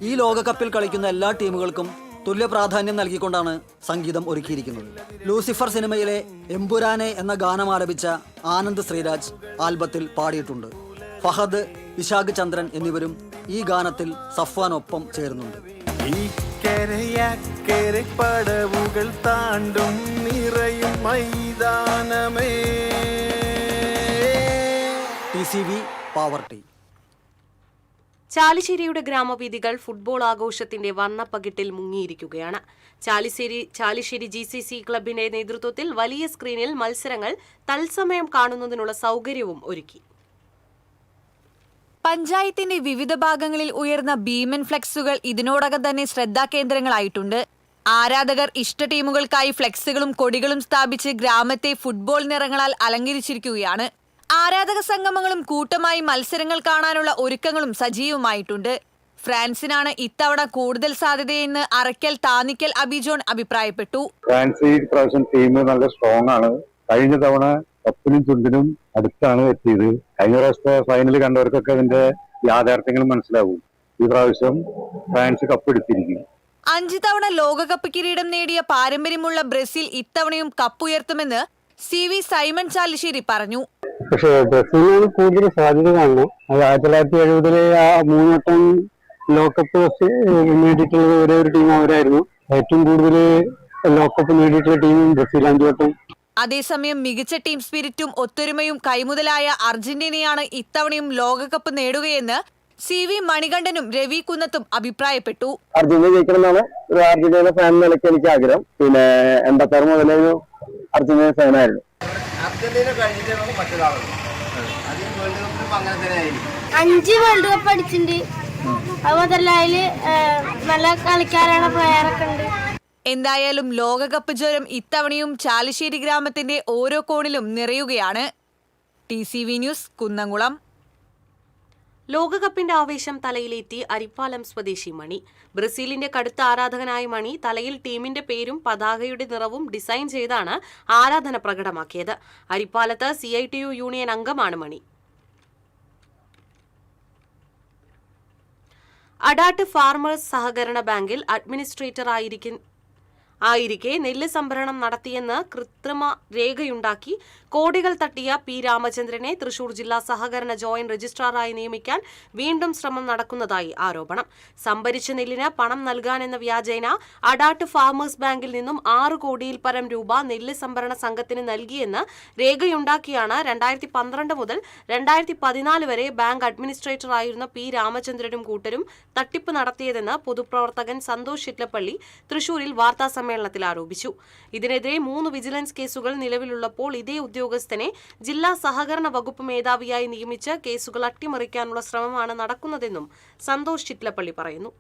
ഈ ലോകകപ്പിൽ കളിക്കുന്ന എല്ലാ ടീമുകൾക്കും തുല്യ പ്രാധാന്യം നൽകിക്കൊണ്ടാണ് സംഗീതം ഒരുക്കിയിരിക്കുന്നത്. ലൂസിഫർ സിനിമയിലെ എമ്പുരാനെ എന്ന ഗാനം ആലപിച്ച ആനന്ദ് ശ്രീരാജ് ആൽബത്തിൽ പാടിയിട്ടുണ്ട്. ഫഹദ്, വിശാഖ് ചന്ദ്രൻ എന്നിവരും ഈ ഗാനത്തിൽ സഫ്വാനൊപ്പം ചേരുന്നുണ്ട്. പടവുകൾ താണ്ടും നിറയും മൈതാനമേ. TCV power team. ചാലിശ്ശേരിയുടെ ഗ്രാമവീഥികൾ ഫുട്ബോൾ ആഘോഷത്തിന്റെ വർണ്ണപ്പകിട്ടിൽ മുങ്ങിയിരിക്കുകയാണ്. ചാലിശ്ശേരി GCC ക്ലബിന്റെ നേതൃത്വത്തിൽ വലിയ സ്ക്രീനിൽ മത്സരങ്ങൾ തത്സമയം കാണുന്നതിനുള്ള സൗകര്യവും ഒരുക്കി. പഞ്ചായത്തിന്റെ വിവിധ ഭാഗങ്ങളിൽ ഉയർന്ന ഭീമൻ ഫ്ലെക്സുകൾ ഇതിനോടകം തന്നെ ശ്രദ്ധാകേന്ദ്രങ്ങളായിട്ടുണ്ട്. ആരാധകർ ഇഷ്ട ടീമുകൾക്കായി ഫ്ലെക്സുകളും കൊടികളും സ്ഥാപിച്ച് ഗ്രാമത്തെ ഫുട്ബോൾ നിറങ്ങളാൽ അലങ്കരിച്ചിരിക്കുകയാണ്. ആരാധക സംഗമങ്ങളും കൂട്ടമായി മത്സരങ്ങൾ കാണാനുള്ള ഒരുക്കങ്ങളും സജീവമായിട്ടുണ്ട്. ഫ്രാൻസിനാണ് ഇത്തവണ കൂടുതൽ സാധ്യതയെന്ന് അറയ്ക്കൽ താന്നിക്കൽ അബിജോൺ അഭിപ്രായപ്പെട്ടു. ഫ്രാൻസ് ഈ പ്രാവശ്യം ടീം നല്ല സ്ട്രോങ് ആണ്. കഴിഞ്ഞ തവണ കപ്പിനും ചുണ്ടിനും അടുത്താണ് എത്തിയത്. കഴിഞ്ഞ പ്രാവശ്യത്തെ ഫൈനൽ കണ്ടവർക്കൊക്കെ അതിന്റെ യാഥാർത്ഥ്യങ്ങൾ മനസ്സിലാവും. ഈ പ്രാവശ്യം ഫ്രാൻസ് കപ്പ് എടുത്തിരിക്കും. 5 തവണ ലോകകപ്പ് കിരീടം നേടിയ പാരമ്പര്യമുള്ള ബ്രസീൽ ഇത്തവണയും കപ്പുയർത്തുമെന്ന് CV സൈമൺ ചാലിശ്ശേരി പറഞ്ഞു. പക്ഷേ ബ്രസീലിന് കൂടുതൽ സാധ്യത കാണണം. 1970 ആ 3 വട്ടം ലോകകപ്പ് നേടിയിട്ടുള്ളത് ഒരേ ഒരു ടീം അവരായിരുന്നു. ഏറ്റവും കൂടുതൽ ലോകകപ്പ് നേടിയിട്ടുള്ള ടീം ബ്രസീൽ 5 വട്ടം. അതേസമയം മികച്ച ടീം സ്പിരിറ്റും ഒത്തൊരുമയും കൈമുതലായ അർജന്റീനയാണ് ഇത്തവണയും ലോകകപ്പ് നേടുകയെന്ന് CV മണികണ്ഠനും രവി കുന്നത്തും അഭിപ്രായപ്പെട്ടു. അർജന്റീന ജയിക്കണമെന്നാണ് ഒരു അർജന്റീന ഫാൻ നിലയ്ക്ക് എനിക്ക് ആഗ്രഹം. പിന്നെ 86 മുതലേ ഒരു അർജന്റീന ഫാനായിരുന്നു. 5 വേൾഡ് കപ്പ് അടിച്ചിട്ടുണ്ട്. അതുമാത്രല്ല അതില് നല്ല കളിക്കാരാണ്, പ്ലെയറൊക്കെ ഉണ്ട്. എന്തായാലും ലോകകപ്പ് ജ്വരം ഇത്തവണയും ചാലിശ്ശേരി ഗ്രാമത്തിന്റെ ഓരോ കോണിലും നിറയുകയാണ്. TCV news Kunnamkulam. ലോകകപ്പിന്റെ ആവേശം തലയിലേറ്റി അരിപ്പാലം സ്വദേശി മണി. ബ്രസീലിന്റെ കടുത്ത ആരാധകനായ മണി തലയിൽ ടീമിന്റെ പേരും പതാകയുടെ നിറവും ഡിസൈൻ ചെയ്താണ് ആരാധന പ്രകടമാക്കിയത്. അരിപ്പാലത്ത് CITU യൂണിയൻ അംഗമാണ് മണി. അഡാട്ട് ഫാർമേഴ്സ് സഹകരണ ബാങ്കിൽ അഡ്മിനിസ്ട്രേറ്റർ ആയിരിക്കെ നെല്ല് സംഭരണം നടത്തിയെന്ന് കൃത്രിമ രേഖയുണ്ടാക്കി കോടികൾ തട്ടിയ P രാമചന്ദ്രനെ തൃശൂർ ജില്ലാ സഹകരണ ജോയിന്റ് രജിസ്ട്രാറായി നിയമിക്കാൻ വീണ്ടും ശ്രമം നടക്കുന്നതായി ആരോപണം. സംഭരിച്ച നെല്ലിന് പണം നൽകാനെന്ന വ്യാജേന അഡാട്ട് ഫാർമേഴ്സ് ബാങ്കിൽ നിന്നും 6 കോടിയിൽ പരം രൂപ നെല്ല് സംഭരണ സംഘത്തിന് നൽകിയെന്ന് രേഖയുണ്ടാക്കിയാണ് 2012 മുതൽ 2014 വരെ ബാങ്ക് അഡ്മിനിസ്ട്രേറ്റർ ആയിരുന്ന P രാമചന്ദ്രനും കൂട്ടരും തട്ടിപ്പ് നടത്തിയതെന്ന് പൊതുപ്രവർത്തകൻ സന്തോഷ് ചിറ്റലപ്പള്ളി തൃശൂരിൽ വാർത്താസമ്മേളനത്തിൽ ആരോപിച്ചു. ഇതിനെതിരെ 3 വിജിലൻസ് കേസുകൾ നിലവിലുള്ളപ്പോൾ ഇതേ ഉദ്യോഗസ്ഥനെ ജില്ലാ സഹകരണ വകുപ്പ് മേധാവിയായി നിയമിച്ച് കേസുകൾ അട്ടിമറിക്കാനുള്ള ശ്രമമാണ് നടക്കുന്നതെന്നും സന്തോഷ് ചിറ്റലപ്പള്ളി പറയുന്നു.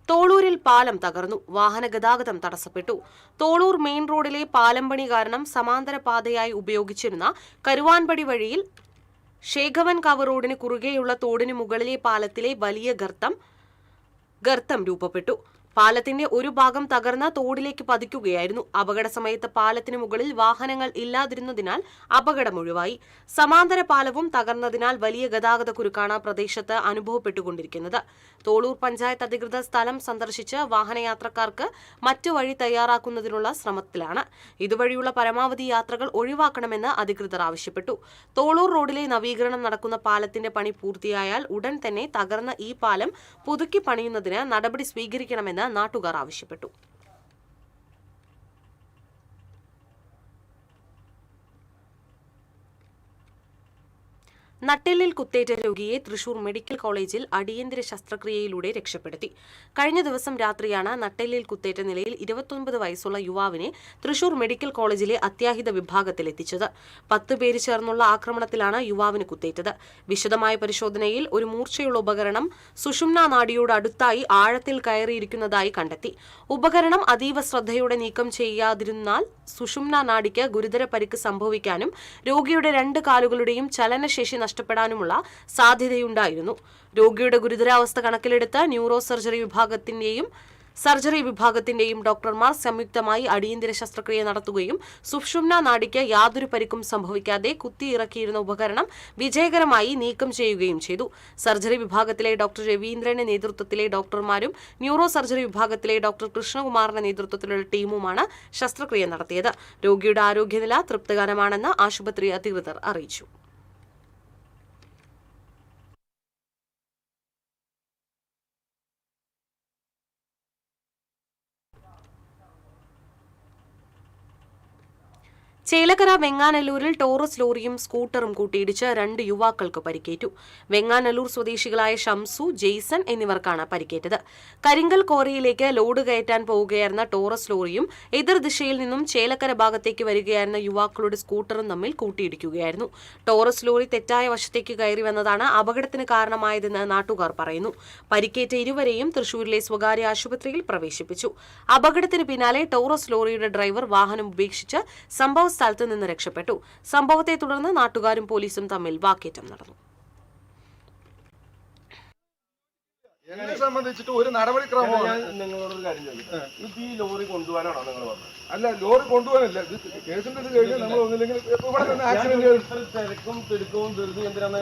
തോളൂരിൽ പാലം തകർന്നു. വാഹന ഗതാഗതം തടസ്സപ്പെട്ടു. തോളൂർ മെയിൻ റോഡിലെ പാലം പണി കാരണം സമാന്തര പാതയായി ഉപയോഗിച്ചിരുന്ന കരുവാൻപടി വഴിയിൽ ശേഖവൻകാവ് റോഡിന് കുറുകെയുള്ള തോടിന് മുകളിലെ പാലത്തിലെ വലിയ ഗർത്തം രൂപപ്പെട്ടു. പാലത്തിന്റെ ഒരു ഭാഗം തകർന്ന് തോടിലേക്ക് പതിക്കുകയായിരുന്നു. അപകട സമയത്ത് പാലത്തിന് മുകളിൽ വാഹനങ്ങൾ ഇല്ലാതിരുന്നതിനാൽ അപകടം ഒഴിവായി. സമാന്തര പാലവും തകർന്നതിനാൽ വലിയ ഗതാഗത കുരുക്കാണ് പ്രദേശത്ത് അനുഭവപ്പെട്ടുകൊണ്ടിരിക്കുന്നത്. തോളൂർ പഞ്ചായത്ത് അധികൃതർ സ്ഥലം സന്ദർശിച്ച് വാഹനയാത്രക്കാർക്ക് മറ്റു വഴി തയ്യാറാക്കുന്നതിനുള്ള ശ്രമത്തിലാണ്. ഇതുവഴിയുള്ള പരമാവധി യാത്രകൾ ഒഴിവാക്കണമെന്ന് അധികൃതർ ആവശ്യപ്പെട്ടു. തോളൂർ റോഡിലെ നവീകരണം നടക്കുന്ന പാലത്തിന്റെ പണി പൂർത്തിയായാൽ ഉടൻ തന്നെ തകർന്ന ഈ പാലം പുതുക്കി പണിയുന്നതിന് നടപടി സ്വീകരിക്കണമെന്ന് നാട്ടുകാർ ആവശ്യപ്പെട്ടു. നട്ടെല്ലിൽ കുത്തേറ്റ രോഗിയെ തൃശൂർ മെഡിക്കൽ കോളേജിൽ അടിയന്തര ശസ്ത്രക്രിയയിലൂടെ രക്ഷപ്പെടുത്തി. കഴിഞ്ഞ ദിവസം രാത്രിയാണ് നട്ടെല്ലിൽ കുത്തേറ്റ നിലയിൽ 29 വയസ്സുള്ള യുവാവിനെ തൃശൂർ മെഡിക്കൽ കോളേജിലെ അത്യാഹിത വിഭാഗത്തിൽ എത്തിച്ചത്. 10 പേര് ചേർന്നുള്ള ആക്രമണത്തിലാണ് യുവാവിന് കുത്തേറ്റത്. വിശദമായ പരിശോധനയിൽ ഒരു മൂർച്ചയുള്ള ഉപകരണം സുഷുമ്നാ നാഡിയോട് അടുത്തായി ആഴത്തിൽ കയറിയിരിക്കുന്നതായി കണ്ടെത്തി. ഉപകരണം അതീവ ശ്രദ്ധയോടെ നീക്കം ചെയ്യാതിരുന്നാൽ സുഷുമ്നാ നാഡിക്ക് ഗുരുതര പരിക്ക് സംഭവിക്കാനും രോഗിയുടെ 2 കാലുകളുടെയും ചലനശേഷി നഷ്ടപ്പെടാനുമുള്ള സാധ്യതയുണ്ടായിരുന്നു. രോഗിയുടെ ഗുരുതരാവസ്ഥ കണക്കിലെടുത്ത് ന്യൂറോ സർജറി വിഭാഗത്തിന്റെയും ഡോക്ടർമാർ സംയുക്തമായി അടിയന്തര ശസ്ത്രക്രിയ നടത്തുകയും സുഷുമ്നാ നാഡിക്ക് യാതൊരു പരിക്കും സംഭവിക്കാതെ കുത്തിയിറക്കിയിരുന്ന ഉപകരണം വിജയകരമായി നീക്കം ചെയ്യുകയും ചെയ്തു. സർജറി വിഭാഗത്തിലെ ഡോക്ടർ രവീന്ദ്രന്റെ നേതൃത്വത്തിലെ ഡോക്ടർമാരും ന്യൂറോ സർജറി വിഭാഗത്തിലെ ഡോക്ടർ കൃഷ്ണകുമാറിന്റെ നേതൃത്വത്തിലുള്ള ടീമുമാണ് ശസ്ത്രക്രിയ നടത്തിയത്. രോഗിയുടെ ആരോഗ്യനില തൃപ്തികരമാണെന്ന് ആശുപത്രി അധികൃതർ അറിയിച്ചു. ചേലക്കര വെങ്ങാനല്ലൂരിൽ ടോറസ് ലോറിയും സ്കൂട്ടറും കൂട്ടിയിടിച്ച് 2 യുവാക്കൾക്ക് പരിക്കേറ്റു. വെങ്ങാനല്ലൂർ സ്വദേശികളായ ഷംസു, ജെയ്സൺ എന്നിവർക്കാണ് പരിക്കേറ്റത്. കരിങ്കൽ കോറിയിലേക്ക് ലോഡ് കയറ്റാൻ പോവുകയായിരുന്ന ടോറസ് ലോറിയും എതിർദിശയിൽ നിന്നും ചേലക്കര ഭാഗത്തേക്ക് വരികയായിരുന്ന യുവാക്കളുടെ സ്കൂട്ടറും തമ്മിൽ കൂട്ടിയിടിക്കുകയായിരുന്നു. ടോറസ് ലോറി തെറ്റായ വശത്തേക്ക് കയറി വന്നതാണ് അപകടത്തിന് കാരണമായതെന്ന് നാട്ടുകാർ പറയുന്നു. പരിക്കേറ്റ ഇരുവരെയും തൃശൂരിലെ സ്വകാര്യ ആശുപത്രിയിൽ പ്രവേശിപ്പിച്ചു. അപകടത്തിന് പിന്നാലെ ടോറസ് ലോറിയുടെ ഡ്രൈവർ വാഹനം ഉപേക്ഷിച്ച് സംഭവ സ്ഥലത്ത് നിന്ന് രക്ഷപ്പെട്ടു. സംഭവത്തെ തുടർന്ന് നാട്ടുകാരും പോലീസും തമ്മിൽ വാക്കേറ്റം നടന്നു. എന്നെ സംബന്ധിച്ചിട്ട് ഒരു നടപടിക്രമമാണ്. ഞാൻ നിങ്ങളോടൊരു കാര്യം ചോദിക്കാം, ഇത് ഈ ലോറി കൊണ്ടുപോകാനാണോ നിങ്ങൾ പറഞ്ഞത്? അല്ല, ലോറി കൊണ്ടുപോകാനല്ല, ഇത് കേസിന്റെ ഇത് കഴിഞ്ഞാൽ നമ്മൾ ഒന്നില്ലെങ്കിൽ ഇവിടെ തന്നെ ആക്സിഡന്റ് തിരക്കും തിടുക്കവും ധൃതി എന്തിനാണ്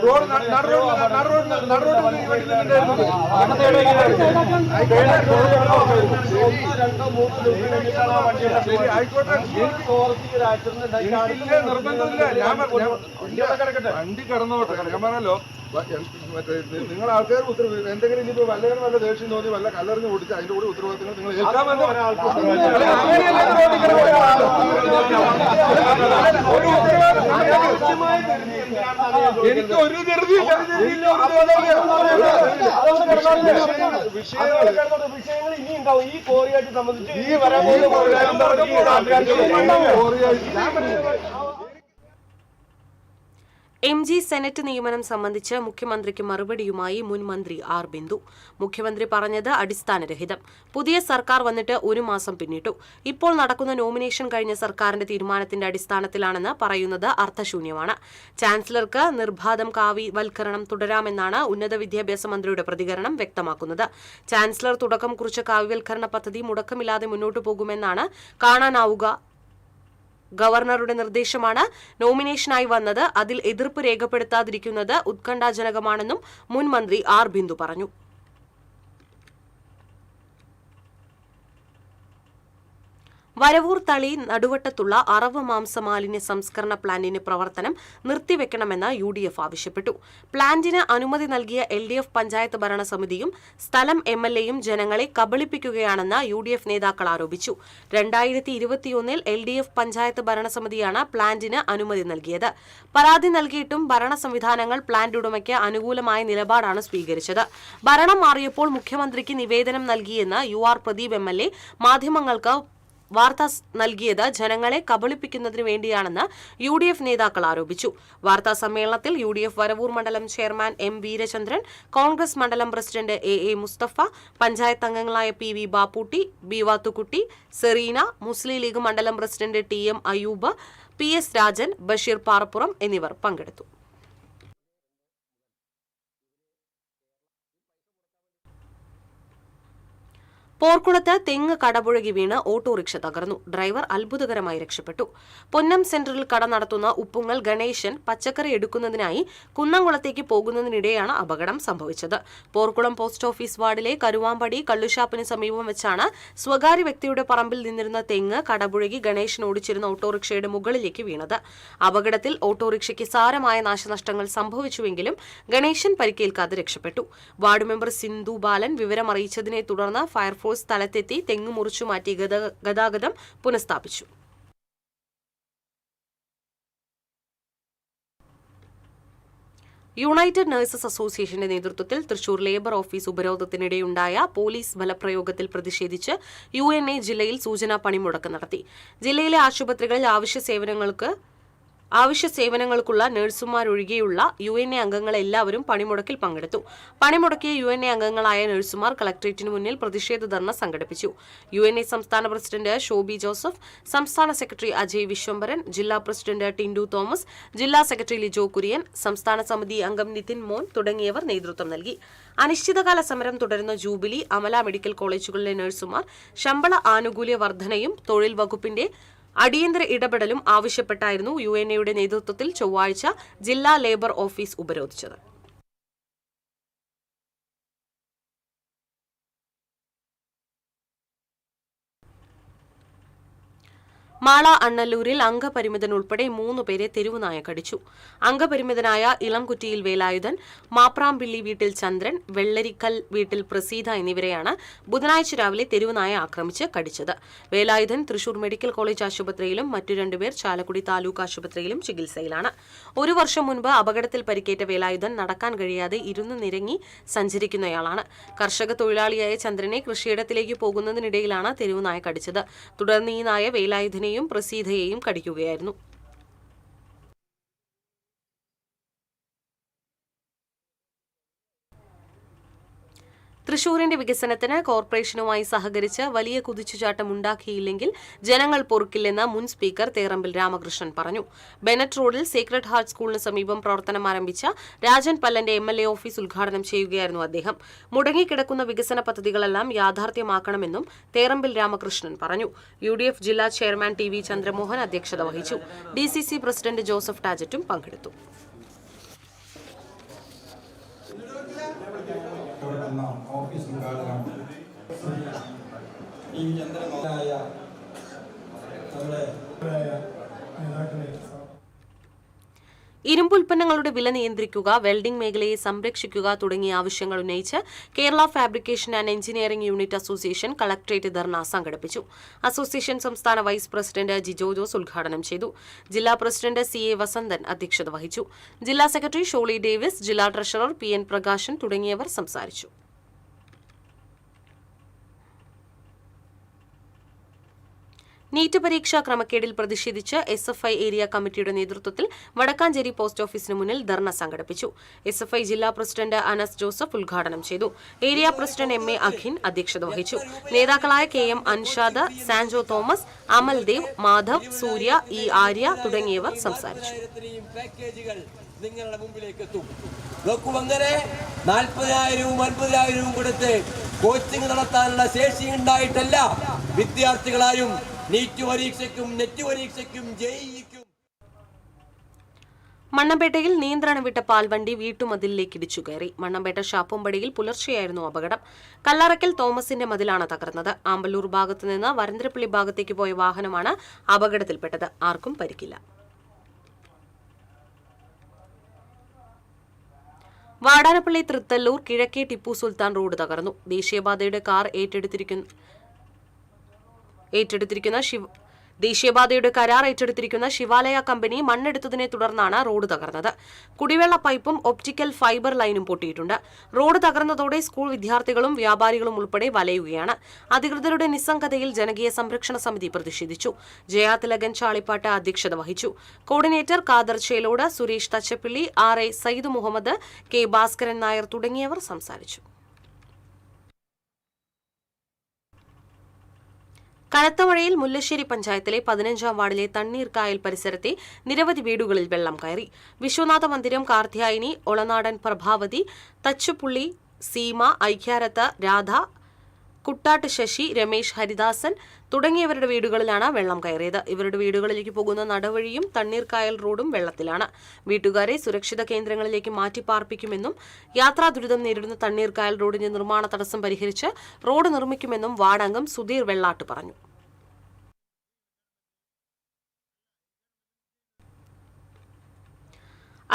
നിർബന്ധമില്ല. വണ്ടി കടന്നോട്ടെ. ഞാൻ പറഞ്ഞല്ലോ, മറ്റേ നിങ്ങൾ ആൾക്കാർ ഉത്തരവ് എന്തെങ്കിലും ഇനിയിപ്പോ വല്ല ദേഷ്യം തോന്നി വല്ല കല്ലെറിഞ്ഞ് ഓടിച്ച് അതിന്റെ കൂടെ ഉത്തരവാദിത്തങ്ങൾ നിങ്ങൾ എനിക്ക് ഒരു വിഷയങ്ങൾ ഇനി ഉണ്ടാവും. ഈ കോറിയായിട്ട് സംബന്ധിച്ച് ഈ വരാൻ MG സെനറ്റ് നിയമനം സംബന്ധിച്ച് മുഖ്യമന്ത്രിക്ക് മറുപടിയുമായി മുൻ മന്ത്രി ആർ ബിന്ദു. മുഖ്യമന്ത്രി പറഞ്ഞത് അടിസ്ഥാനരഹിതം. പുതിയ സർക്കാർ വന്നിട്ട് 1 മാസം പിന്നിട്ടു. ഇപ്പോൾ നടക്കുന്ന നോമിനേഷൻ കഴിഞ്ഞ സർക്കാരിന്റെ തീരുമാനത്തിന്റെ അടിസ്ഥാനത്തിലാണെന്ന് പറയുന്നത് അർത്ഥശൂന്യമാണ്. ചാൻസലർക്ക് നിർബാധം കാവ്യവൽക്കരണം തുടരാമെന്നാണ് ഉന്നത വിദ്യാഭ്യാസ മന്ത്രിയുടെ പ്രതികരണം വ്യക്തമാക്കുന്നത്. ചാൻസലർ തുടക്കം കുറിച്ച കാവ്യവൽക്കരണ പദ്ധതി മുടക്കമില്ലാതെ മുന്നോട്ടു പോകുമെന്നാണ് കാണാനാവുക. ഗവർണറുടെ നിർദ്ദേശമാണ് നോമിനേഷനായി വന്നത്. അതിൽ എതിർപ്പ് രേഖപ്പെടുത്താതിരിക്കുന്നത് ഉത്കണ്ഠാജനകമാണെന്നും മുൻ മന്ത്രി ആർ ബിന്ദു പറഞ്ഞു. വരവൂർ തളി നടുവട്ടത്തുള്ള അറവ് മാംസ മാലിന്യ സംസ്കരണ പ്ലാന്റിന് പ്രവർത്തനം നിർത്തിവെക്കണമെന്ന് UDF ആവശ്യപ്പെട്ടു. പ്ലാന്റിന് അനുമതി നൽകിയ LDF പഞ്ചായത്ത് ഭരണസമിതിയും സ്ഥലം MLAയും ജനങ്ങളെ കബളിപ്പിക്കുകയാണെന്ന് UDF നേതാക്കൾ ആരോപിച്ചു. 2021 LDF പഞ്ചായത്ത് ഭരണസമിതിയാണ് പ്ലാന്റിന് അനുമതി നൽകിയത്. പരാതി നൽകിയിട്ടും ഭരണ സംവിധാനങ്ങൾ പ്ലാന്റ് ഉടമയ്ക്ക് അനുകൂലമായ നിലപാടാണ് സ്വീകരിച്ചത്. ഭരണം മാറിയപ്പോൾ മുഖ്യമന്ത്രിക്ക് നിവേദനം നൽകിയെന്ന് UR പ്രദീപ് MLA മാധ്യമങ്ങൾക്ക് വാർത്ത നൽകിയത് ജനങ്ങളെ കബളിപ്പിക്കുന്നതിനു വേണ്ടിയാണെന്ന് UDF നേതാക്കൾ ആരോപിച്ചു. വാർത്താ സമ്മേളനത്തിൽ UDF വരവൂർ മണ്ഡലം ചെയർമാൻ M വീരചന്ദ്രൻ, കോൺഗ്രസ് മണ്ഡലം പ്രസിഡന്റ് AA മുസ്തഫ, പഞ്ചായത്ത് അംഗങ്ങളായ PV ബാപ്പൂട്ടി, B വാത്തുക്കുട്ടി, സെറീന, മുസ്ലിം ലീഗ് മണ്ഡലം president TM Ayub, PS Rajan, Basheer Parappuram എന്നിവർ പങ്കെടുത്തു. പോർക്കുളത്ത് തെങ്ങ് കടപുഴകി വീണ് ഓട്ടോറിക്ഷ തകർന്നു. ഡ്രൈവർ അത്ഭുതകരമായി രക്ഷപ്പെട്ടു. പൊന്നം സെന്ററിൽ കട നടത്തുന്ന ഉപ്പുങ്ങൽ ഗണേശൻ പച്ചക്കറി എടുക്കുന്നതിനായി കുന്നംകുളത്തേക്ക് പോകുന്നതിനിടെയാണ് അപകടം സംഭവിച്ചത്. പോർക്കുളം പോസ്റ്റ് ഓഫീസ് വാർഡിലെ കരുവാമ്പടി കള്ളുഷാപ്പിന് സമീപം വെച്ചാണ് സ്വകാര്യ വ്യക്തിയുടെ പറമ്പിൽ നിന്നിരുന്ന തെങ്ങ് കടപുഴകി ഗണേശൻ ഓടിച്ചിരുന്ന ഓട്ടോറിക്ഷയുടെ മുകളിലേക്ക് വീണത്. അപകടത്തിൽ ഓട്ടോറിക്ഷയ്ക്ക് സാരമായ നാശനഷ്ടങ്ങൾ സംഭവിച്ചുവെങ്കിലും ഗണേശൻ പരിക്കേൽക്കാതെ രക്ഷപ്പെട്ടു. വാർഡ് മെമ്പർ സിന്ധു ബാലൻ വിവരമറിയിച്ചതിനെ തുടർന്ന് ഫയർഫോഴ്സ് സ്ഥലത്തെത്തി തെങ്ങ് മുറിച്ചു മാറ്റി ഗതാഗതം പുനഃസ്ഥാപിച്ചു. യുണൈറ്റഡ് നഴ്സസ് അസോസിയേഷന്റെ നേതൃത്വത്തിൽ തൃശൂർ ലേബർ ഓഫീസ് ഉപരോധത്തിനിടെയുണ്ടായ പോലീസ് ബലപ്രയോഗത്തിൽ പ്രതിഷേധിച്ച് UNA ജില്ലയിൽ സൂചനാ പണിമുടക്ക് നടത്തി. ജില്ലയിലെ ആശുപത്രികളിൽ ആവശ്യ സേവനങ്ങൾക്കുള്ള നഴ്സുമാരൊഴികെയുള്ള UNA അംഗങ്ങൾ എല്ലാവരും പണിമുടക്കിൽ പങ്കെടുത്തു. പണിമുടക്കിയ UNA അംഗങ്ങളായ നഴ്സുമാർ കളക്ടറേറ്റിന് മുന്നിൽ പ്രതിഷേധ ധർണ സംഘടിപ്പിച്ചു. UNA സംസ്ഥാന പ്രസിഡന്റ് ഷോബി ജോസഫ്, സംസ്ഥാന സെക്രട്ടറി അജയ് വിശ്വംഭരൻ, ജില്ലാ പ്രസിഡന്റ് ടിൻഡു തോമസ്, ജില്ലാ സെക്രട്ടറി ലിജോ കുര്യൻ, സംസ്ഥാന സമിതി അംഗം നിതിൻ മോൻ തുടങ്ങിയവർ നേതൃത്വം നൽകി. അനിശ്ചിതകാല സമരം തുടരുന്ന ജൂബിലി, അമല മെഡിക്കൽ കോളേജുകളിലെ നഴ്സുമാർ ശമ്പള ആനുകൂല്യ വർധനയും തൊഴിൽ വകുപ്പിന്റെ അടിയന്തര ഇടപെടലും ആവശ്യപ്പെട്ടായിരുന്നു UNAയുടെ നേതൃത്വത്തിൽ ചൊവ്വാഴ്ച ജില്ലാ ലേബർ ഓഫീസ് ഉപരോധിച്ചത്. മാള അണ്ണല്ലൂരിൽ അംഗപരിമിതൻ ഉൾപ്പെടെ 3 പേരെ തെരുവുനായ കടിച്ചു. അംഗപരിമിതനായ ഇളംകുറ്റിയിൽ വേലായുധൻ, മാപ്രാമ്പിള്ളി വീട്ടിൽ ചന്ദ്രൻ, വെള്ളരിക്കൽ വീട്ടിൽ പ്രസീത എന്നിവരെയാണ് ബുധനാഴ്ച രാവിലെ തെരുവുനായ ആക്രമിച്ച് കടിച്ചത്. വേലായുധൻ തൃശൂർ മെഡിക്കൽ കോളേജ് ആശുപത്രിയിലും മറ്റു 2 പേർ ചാലക്കുടി താലൂക്ക് ആശുപത്രിയിലും ചികിത്സയിലാണ്. 1 വർഷം മുൻപ് അപകടത്തിൽ പരിക്കേറ്റ വേലായുധൻ നടക്കാൻ കഴിയാതെ ഇരുന്ന് നിരങ്ങി സഞ്ചരിക്കുന്നയാളാണ്. കർഷക തൊഴിലാളിയായ ചന്ദ്രനെ കൃഷിയിടത്തിലേക്ക് പോകുന്നതിനിടയിലാണ് തെരുവുനായ കടിച്ചത്. തുടർന്ന് ഈ നായ വേലായുധനെ പ്രസീതയെയും കടിക്കുകയായിരുന്നു. തൃശൂരിന്റെ വികസനത്തിന് കോർപ്പറേഷനുമായി സഹകരിച്ച് വലിയ കുതിച്ചുചാട്ടം ഉണ്ടാക്കിയില്ലെങ്കിൽ ജനങ്ങൾ പൊറുക്കില്ലെന്ന് മുൻ സ്പീക്കർ തേറമ്പിൽ രാമകൃഷ്ണൻ പറഞ്ഞു. ബെനറ്റ് റോഡിൽ സീക്രട്ട് ഹാർട്ട് സ്കൂളിന് സമീപം പ്രവർത്തനം ആരംഭിച്ച രാജൻ പല്ലന്റെ MLA ഓഫീസ് ഉദ്ഘാടനം ചെയ്യുകയായിരുന്നു അദ്ദേഹം. മുടങ്ങിക്കിടക്കുന്ന വികസന പദ്ധതികളെല്ലാം യാഥാർത്ഥ്യമാക്കണമെന്നും തേറമ്പിൽ രാമകൃഷ്ണൻ പറഞ്ഞു. UDF ജില്ലാ ചെയർമാൻ TV ചന്ദ്രമോഹൻ അധ്യക്ഷത വഹിച്ചു. DCC പ്രസിഡന്റ് ജോസഫ് ടാജറ്റും പങ്കെടുത്തു. ഇരുമ്പുൽപ്പന്നങ്ങളുടെ വില നിയന്ത്രിക്കുക, വെൽഡിംഗ് മേഖലയെ സംരക്ഷിക്കുക തുടങ്ങിയ ആവശ്യങ്ങൾ ഉന്നയിച്ച് Kerala fabrication and engineering unit association collectorate dharna സംഘടിപ്പിച്ചു. അസോസിയേഷൻ സംസ്ഥാന വൈസ് പ്രസിഡന്റ് ജിജോ ജോസ് ഉദ്ഘാടനം ചെയ്തു. ജില്ലാ പ്രസിഡന്റ് CA വസന്തൻ അധ്യക്ഷത വഹിച്ചു. ജില്ലാ സെക്രട്ടറി ഷോളി ഡേവിസ്, ജില്ലാ ട്രഷറർ PN പ്രകാശൻ തുടങ്ങിയവർ സംസാരിച്ചു. നീറ്റ് പരീക്ഷാ ക്രമക്കേടിൽ പ്രതിഷേധിച്ച് SFI ഏരിയ കമ്മിറ്റിയുടെ നേതൃത്വത്തിൽ വടക്കാഞ്ചേരി പോസ്റ്റ് ഓഫീസിന് മുന്നിൽ ധർണ സംഘടിപ്പിച്ചു. SFI ജില്ലാ പ്രസിഡന്റ് അനസ് ജോസഫ് ഉദ്ഘാടനം ചെയ്തു. ഏരിയ പ്രസിഡന്റ് MA അഖിൻ അധ്യക്ഷത വഹിച്ചു. നേതാക്കളായ KM അൻഷാദ്, സാൻജോ തോമസ്, അമൽദേവ്, മാധവ്, സൂര്യ, E ആര്യ തുടങ്ങിയവർ സംസാരിച്ചു. നിങ്ങളുടെ മുമ്പിലേക്ക് എത്തും. നോക്കൂ, അങ്ങനെ 40,000-വും 50,000-വും കൊടുത്ത് കോച്ചിങ് നടത്താനുള്ള ശേഷി ഉണ്ടായിട്ടല്ല വിദ്യാർത്ഥികളായും നീറ്റ് പരീക്ഷയ്ക്കും നെറ്റ് പരീക്ഷയ്ക്കും ജയിക്കും. മണ്ണമ്പേട്ടയിൽ നിയന്ത്രണം വിട്ട പാൽവണ്ടി വീട്ടുമതിലിലേക്ക് ഇടിച്ചു കയറി. മണ്ണമ്പേട്ട ഷാപ്പുംപടിയിൽ പുലർച്ചെയായിരുന്നു അപകടം. കല്ലറക്കൽ തോമസിന്റെ മതിലാണ് തകർന്നത്. ആമ്പല്ലൂർ ഭാഗത്തുനിന്ന് വരന്തരപ്പള്ളി ഭാഗത്തേക്ക് പോയ വാഹനമാണ് അപകടത്തിൽപ്പെട്ടത്. ആർക്കും പരിക്കില്ല. വാടാനപ്പള്ളി തൃത്തല്ലൂർ കിഴക്കേ ടിപ്പു സുൽത്താൻ റോഡ് തകർന്നു. ദേശീയപാതയുടെ കരാർ ഏറ്റെടുത്തിരിക്കുന്ന ശിവാലയ കമ്പനി മണ്ണെടുത്തതിനെ തുടർന്നാണ് റോഡ് തകർന്നത്. കുടിവെള്ള പൈപ്പും ഒപ്റ്റിക്കൽ ഫൈബർ ലൈനും പൊട്ടിയിട്ടുണ്ട്. റോഡ് തകർന്നതോടെ സ്കൂൾ വിദ്യാർത്ഥികളും വ്യാപാരികളും ഉൾപ്പെടെ വലയുകയാണ്. അധികൃതരുടെ നിസ്സംഗതയിൽ ജനകീയ സംരക്ഷണ സമിതി പ്രതിഷേധിച്ചു. ജയാതിലകൻ ചാളിപ്പാട്ട് അധ്യക്ഷത വഹിച്ചു. Coordinator Khader Chelot, Suresh Thachappilly, RA Syed Muhammad, K Bhaskaran Nair തുടങ്ങിയവർ സംസാരിച്ചു. കനത്ത മഴയിൽ മുല്ലശ്ശേരി പഞ്ചായത്തിലെ 15-ാം വാർഡിലെ തണ്ണീർക്കായൽ പരിസരത്തെ നിരവധി വീടുകളിൽ വെള്ളം കയറി. വിശ്വനാഥ മന്ദിരം, കാർത്യായനി, ഒളനാടൻ പ്രഭാവതി, തച്ചുപുള്ളി, സീമ, ഐക്യാരത്ത് രാധ, കുട്ടാട്ട് ശശി, രമേശ് ഹരിദാസൻ തുടങ്ങിയവരുടെ വീടുകളിലാണ് വെള്ളം കയറിയത്. ഇവരുടെ വീടുകളിലേക്ക് പോകുന്ന നടവഴിയും തണ്ണീർക്കായൽ റോഡും വെള്ളത്തിലാണ്. വീട്ടുകാരെ സുരക്ഷിത കേന്ദ്രങ്ങളിലേക്ക് മാറ്റിപ്പാർപ്പിക്കുമെന്നും യാത്രാ ദുരിതം നേരിടുന്ന തണ്ണീർക്കായൽ റോഡിന്റെ നിർമ്മാണ തടസ്സം പരിഹരിച്ച് റോഡ് നിർമ്മിക്കുമെന്നും വാർഡംഗം സുധീർ വെള്ളാട്ട് പറഞ്ഞു.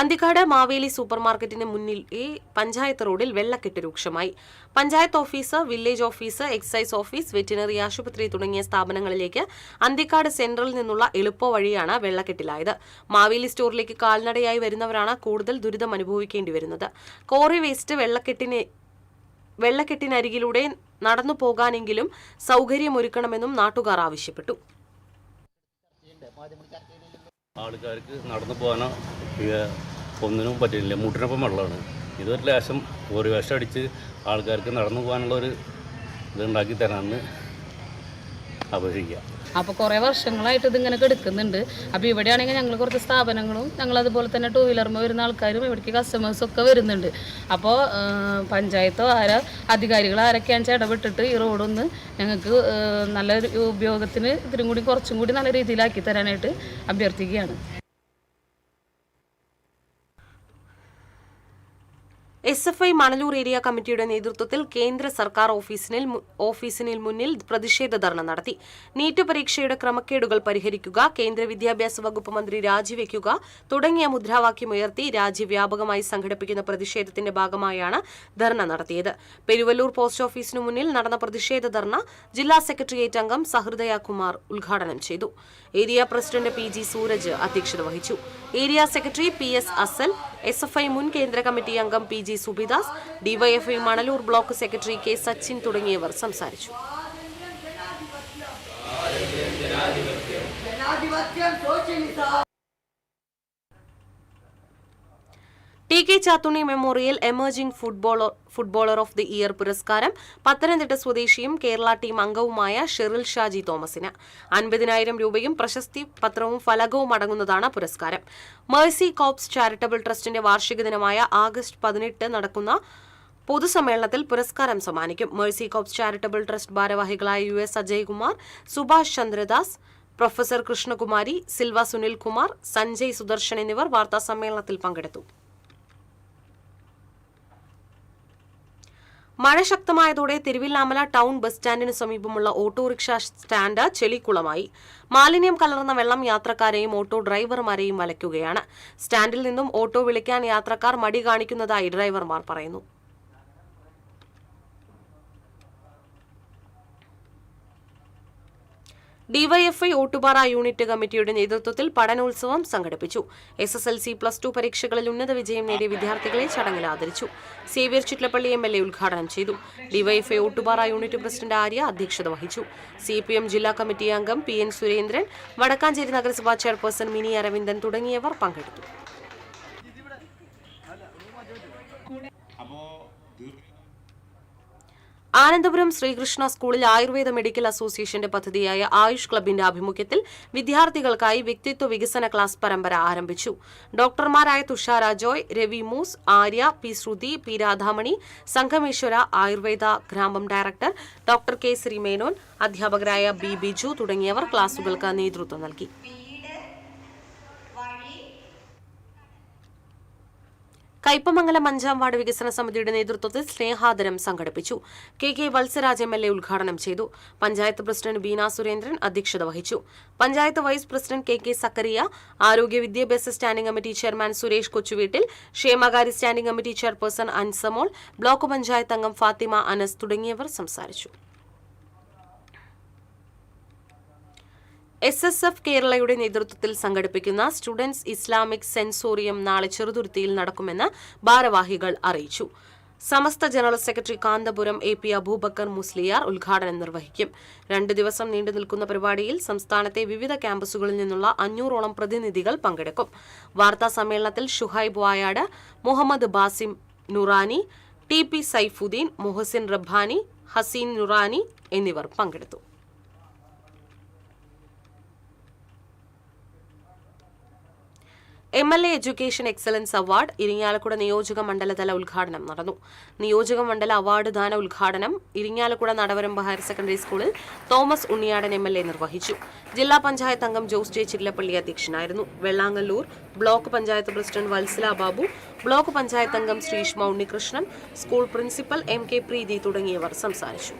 അന്തിക്കാട് മാവേലി സൂപ്പർമാർക്കറ്റിന് മുന്നിലെ പഞ്ചായത്ത് റോഡിൽ വെള്ളക്കെട്ട് രൂക്ഷമായി. Panchayat office, village office, excise office, veterinary ആശുപത്രി തുടങ്ങിയ സ്ഥാപനങ്ങളിലേക്ക് അന്തിക്കാട് സെൻട്രലിൽ നിന്നുള്ള എളുപ്പ വഴിയാണ് വെള്ളക്കെട്ടിലായത്. മാവേലി സ്റ്റോറിലേക്ക് കാൽനടയായി വരുന്നവരാണ് കൂടുതൽ ദുരിതം അനുഭവിക്കേണ്ടി വരുന്നത്. കോറി വേസ്റ്റ് വെള്ളക്കെട്ടിനരികിലൂടെ നടന്നു പോകാനെങ്കിലും സൗകര്യമൊരുക്കണമെന്നും നാട്ടുകാർ ആവശ്യപ്പെട്ടു. ആൾക്കാർക്ക് നടന്നു പോകാനോ ഒന്നിനും പറ്റില്ല. മുട്ടിനൊപ്പം വെള്ളമാണ്. ഇതൊരു ലേശം ഒരു വേഷം അടിച്ച് ആൾക്കാർക്ക് നടന്നു പോകാനുള്ള ഒരു ഇതുണ്ടാക്കി തരാമെന്ന് അപേക്ഷിക്കുക. അപ്പോൾ കുറേ വർഷങ്ങളായിട്ട് ഇതിങ്ങനെ കെടുക്കുന്നുണ്ട്. അപ്പോൾ ഇവിടെയാണെങ്കിൽ ഞങ്ങൾ കുറച്ച് സ്ഥാപനങ്ങളും ഞങ്ങളതുപോലെ തന്നെ 2 വീലർമ വരുന്ന ആൾക്കാരും ഇവിടേക്ക് കസ്റ്റമേഴ്സൊക്കെ വരുന്നുണ്ട്. അപ്പോൾ പഞ്ചായത്തോ അധികാരികൾ ആരൊക്കെയാണെന്ന് വെച്ചാൽ ഇടപെട്ടിട്ട് ഈ റോഡൊന്ന് ഞങ്ങൾക്ക് നല്ല ഉപയോഗത്തിന് ഇതിനും കൂടി കുറച്ചും കൂടി നല്ല രീതിയിലാക്കി തരാനായിട്ട് അഭ്യർത്ഥിക്കുകയാണ്. SFI മണലൂർ ഏരിയ കമ്മിറ്റിയുടെ നേതൃത്വത്തിൽ കേന്ദ്ര സർക്കാർ ഓഫീസിന് മുന്നിൽ പ്രതിഷേധ ധർണ നടത്തി. നീറ്റ് പരീക്ഷയുടെ ക്രമക്കേടുകൾ പരിഹരിക്കുക, കേന്ദ്ര വിദ്യാഭ്യാസ വകുപ്പ് മന്ത്രി രാജിവെക്കുക തുടങ്ങിയ മുദ്രാവാക്യമുയർത്തി രാജ്യവ്യാപകമായി സംഘടിപ്പിക്കുന്ന പ്രതിഷേധത്തിന്റെ ഭാഗമായാണ് ധർണ നടത്തിയത്. പെരുവല്ലൂർ പോസ്റ്റ് ഓഫീസിനു മുന്നിൽ നടന്ന പ്രതിഷേധ ധർണ ജില്ലാ സെക്രട്ടേറിയറ്റ് അംഗം സഹൃദയ കുമാർ ഉദ്ഘാടനം ചെയ്തു. ഏരിയ പ്രസിഡന്റ് PG സൂരജ് അധ്യക്ഷത വഹിച്ചു. ഏരിയ സെക്രട്ടറി PS അസൽ, SFI മുൻ കേന്ദ്ര കമ്മിറ്റി അംഗം PG Subidas, DYFI Manalur block secretary K Sachin തുടങ്ങിയവർ സംസാരിച്ചു. TK Chathunni memorial emerging footballer of the year പുരസ്കാരം പത്തനംതിട്ട സ്വദേശിയും കേരള ടീം അംഗവുമായ ഷെറിൽ ഷാജി തോമസിന്. 50,000 രൂപയും പ്രശസ്തി പത്രവും ഫലകവും അടങ്ങുന്നതാണ് പുരസ്കാരം. മേഴ്സി കോപ്സ് ചാരിറ്റബിൾ ട്രസ്റ്റിന്റെ വാർഷിക ദിനമായ ആഗസ്റ്റ് 18 നടക്കുന്ന പൊതുസമ്മേളനത്തിൽ പുരസ്കാരം സമ്മാനിക്കും. മേഴ്സി കോപ്സ് ചാരിറ്റബിൾ ട്രസ്റ്റ് ഭാരവാഹികളായ US Ajaykumar, Subhash Chandradas, professor Krishnakumari, Silva Sunilkumar, Sanjay Sudarshan എന്നിവർ വാർത്താസമ്മേളനത്തിൽ പങ്കെടുത്തു. മഴ ശക്തമായതോടെ തിരുവില്ലാമല ടൗൺ ബസ് സ്റ്റാൻഡിന് സമീപമുള്ള ഓട്ടോറിക്ഷ സ്റ്റാൻഡ് ചെളിക്കുളമായി. മാലിന്യം കലർന്ന വെള്ളം യാത്രക്കാരെയും ഓട്ടോ ഡ്രൈവർമാരെയും വലയ്ക്കുകയാണ്. സ്റ്റാൻഡിൽ നിന്നും ഓട്ടോ വിളിക്കാൻ യാത്രക്കാർ മടി കാണിക്കുന്നതായി ഡ്രൈവർമാർ പറയുന്നു. DYFI ഓട്ടുപാറ യൂണിറ്റ് കമ്മിറ്റിയുടെ നേതൃത്വത്തിൽ പഠനോത്സവം സംഘടിപ്പിച്ചു. SSLC+2 പരീക്ഷകളിൽ ഉന്നത വിജയം നേടിയ വിദ്യാർത്ഥികളെ ചടങ്ങിൽ ആദരിച്ചു. സേവ്യർ ചിറ്റലപ്പള്ളി MLA ഉദ്ഘാടനം ചെയ്തു. DYFI Ottupara unit president Arya അധ്യക്ഷത വഹിച്ചു. CPM ജില്ലാ കമ്മിറ്റി അംഗം PN സുരേന്ദ്രൻ, വടക്കാഞ്ചേരി നഗരസഭാ ചെയർപേഴ്സൺ മിനി അരവിന്ദൻ തുടങ്ങിയവർ പങ്കെടുത്തു. ആനന്ദപുരം ശ്രീകൃഷ്ണ സ്കൂളിൽ ആയുർവേദ മെഡിക്കൽ അസോസിയേഷന്റെ പദ്ധതിയായ ആയുഷ് ക്ലബിന്റെ ആഭിമുഖ്യത്തിൽ വിദ്യാർത്ഥികൾക്കായി വ്യക്തിത്വ വികസന ക്ലാസ് പരമ്പര ആരംഭിച്ചു. ഡോക്ടർമാരായ തുഷാര ജോയ്, രവി മൂസ്, ആര്യ, P ശ്രുതി, P രാധാമണി, സംഘമേശ്വര ആയുർവേദ ഗ്രാമം ഡയറക്ടർ ഡോക്ടർ K ശ്രീമേനോൻ, അധ്യാപകരായ B ബിജു തുടങ്ങിയവർ ക്ലാസുകൾക്ക് നേതൃത്വം നൽകി. കയ്പമംഗലം 5-ാം വാർഡ് വികസന സമിതിയുടെ നേതൃത്വത്തിൽ സ്നേഹാദരം സംഘടിപ്പിച്ചു. KK വത്സരാജ് MLA ഉദ്ഘാടനം ചെയ്തു. പഞ്ചായത്ത് പ്രസിഡന്റ് ബീന സുരേന്ദ്രൻ അധ്യക്ഷത വഹിച്ചു. Panchayat vice president KK Sakkariya, ആരോഗ്യ വിദ്യാഭ്യാസ standing committee chairman Suresh Kochuveettil, ക്ഷേമകാര്യ standing committee chairperson Ansamol, block panchayat അംഗം ഫാത്തിമ അനസ് തുടങ്ങിയവർ സംസാരിച്ചു. SSF കേരളയുടെ നേതൃത്വത്തിൽ സംഘടിപ്പിക്കുന്ന സ്റ്റുഡൻസ് ഇസ്ലാമിക് സെൻസോറിയം നാളെ ചെറുതുരുത്തിയിൽ നടക്കുമെന്ന് ഭാരവാഹികൾ അറിയിച്ചു. Samastha general secretary Kanthapuram AP Aboobacker Musliyar ഉദ്ഘാടനം നിർവഹിക്കും. 2 ദിവസം നീണ്ടു നിൽക്കുന്ന പരിപാടിയിൽ സംസ്ഥാനത്തെ വിവിധ ക്യാമ്പസുകളിൽ നിന്നുള്ള 500ഓളം പ്രതിനിധികൾ പങ്കെടുക്കും. വാർത്താ സമ്മേളനത്തിൽ ഷുഹൈബ് വായാട്, മുഹമ്മദ് ബാസിം നുറാനി, TP സൈഫുദ്ദീൻ, മുഹസിൻ റബ്ബാനി, ഹസീൻ നുറാനി എന്നിവർ പങ്കെടുത്തു. MLA education excellence award Irinjalakuda നിയോജക മണ്ഡലതല ഉദ്ഘാടനം നടന്നു. നിയോജക മണ്ഡല അവാർഡ് ദാന ഉദ്ഘാടനം ഇരിങ്ങാലക്കുട നടവരമ്പ് ഹയർ സെക്കൻഡറി സ്കൂളിൽ തോമസ് ഉണ്ണിയാടൻ MLA നിർവഹിച്ചു. ജില്ലാ പഞ്ചായത്ത് അംഗം ജോസ് J ചില്ലപ്പള്ളി അധ്യക്ഷനായിരുന്നു. Vellangallur block panchayat president Vatsala Babu, block panchayat അംഗം Sreeshma Unnikrishnan, school principal MK Preethi തുടങ്ങിയവർ സംസാരിച്ചു.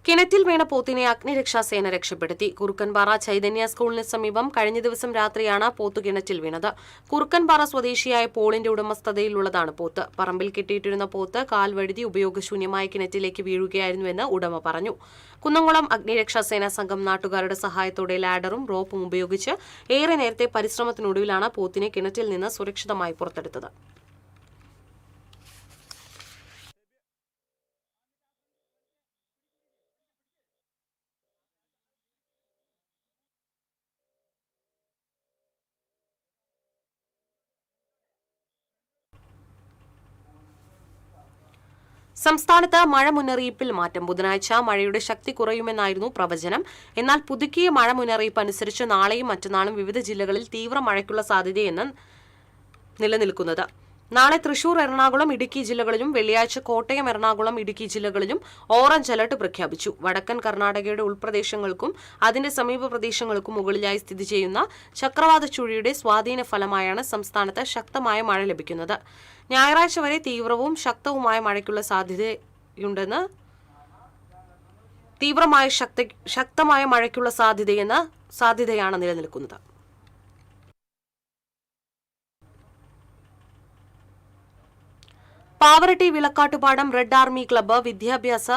കിണറ്റിൽ വീണ പോത്തിനെ അഗ്നിരക്ഷാസേന രക്ഷപ്പെടുത്തി. കുറുക്കൻപാറ ചൈതന്യ സ്കൂളിന് സമീപം കഴിഞ്ഞ ദിവസം രാത്രിയാണ് പോത്ത് കിണറ്റിൽ വീണത്. കുറുക്കൻപാറ സ്വദേശിയായ പോളിന്റെ ഉടമസ്ഥതയിലുള്ളതാണ് പോത്ത്. പറമ്പിൽ കെട്ടിയിട്ടിരുന്ന പോത്ത് കാൽവഴുതി ഉപയോഗശൂന്യമായ കിണറ്റിലേക്ക് വീഴുകയായിരുന്നുവെന്ന് ഉടമ പറഞ്ഞു. കുന്നംകുളം അഗ്നിരക്ഷാസേന സംഘം നാട്ടുകാരുടെ സഹായത്തോടെ ലാഡറും റോപ്പും ഉപയോഗിച്ച് ഏറെ നേരത്തെ പരിശ്രമത്തിനൊടുവിലാണ് പോത്തിനെ കിണറ്റിൽ നിന്ന് സുരക്ഷിതമായി പുറത്തെടുത്തത്. സംസ്ഥാനത്ത് മഴ മുന്നറിയിപ്പിൽ മാറ്റം. ബുധനാഴ്ച മഴയുടെ ശക്തി കുറയുമെന്നായിരുന്നു പ്രവചനം. എന്നാൽ പുതുക്കിയ മഴ മുന്നറിയിപ്പ് അനുസരിച്ച് നാളെയും മറ്റന്നാളും വിവിധ ജില്ലകളിൽ തീവ്ര മഴയ്ക്കുള്ള സാധ്യതയെന്ന് നിലനിൽക്കുന്നത്. നാളെ തൃശൂർ, എറണാകുളം, ഇടുക്കി ജില്ലകളിലും വെള്ളിയാഴ്ച കോട്ടയം, എറണാകുളം, ഇടുക്കി ജില്ലകളിലും ഓറഞ്ച് അലർട്ട് പ്രഖ്യാപിച്ചു. വടക്കൻ കർണാടകയുടെ ഉൾപ്രദേശങ്ങൾക്കും അതിന്റെ സമീപ പ്രദേശങ്ങൾക്കും മുകളിലായി സ്ഥിതി ചെയ്യുന്ന ചക്രവാത ചുഴിയുടെ സ്വാധീന ഫലമായാണ് സംസ്ഥാനത്ത് ശക്തമായ മഴ ലഭിക്കുന്നത്. ഞായറാഴ്ച വരെ തീവ്രവും ശക്തവുമായ മഴയ്ക്കുള്ള ശക്തമായ മഴയ്ക്കുള്ള സാധ്യതയാണ് നിലനിൽക്കുന്നത്. Pavaratty Vilakkattupadam red army club വിദ്യാഭ്യാസ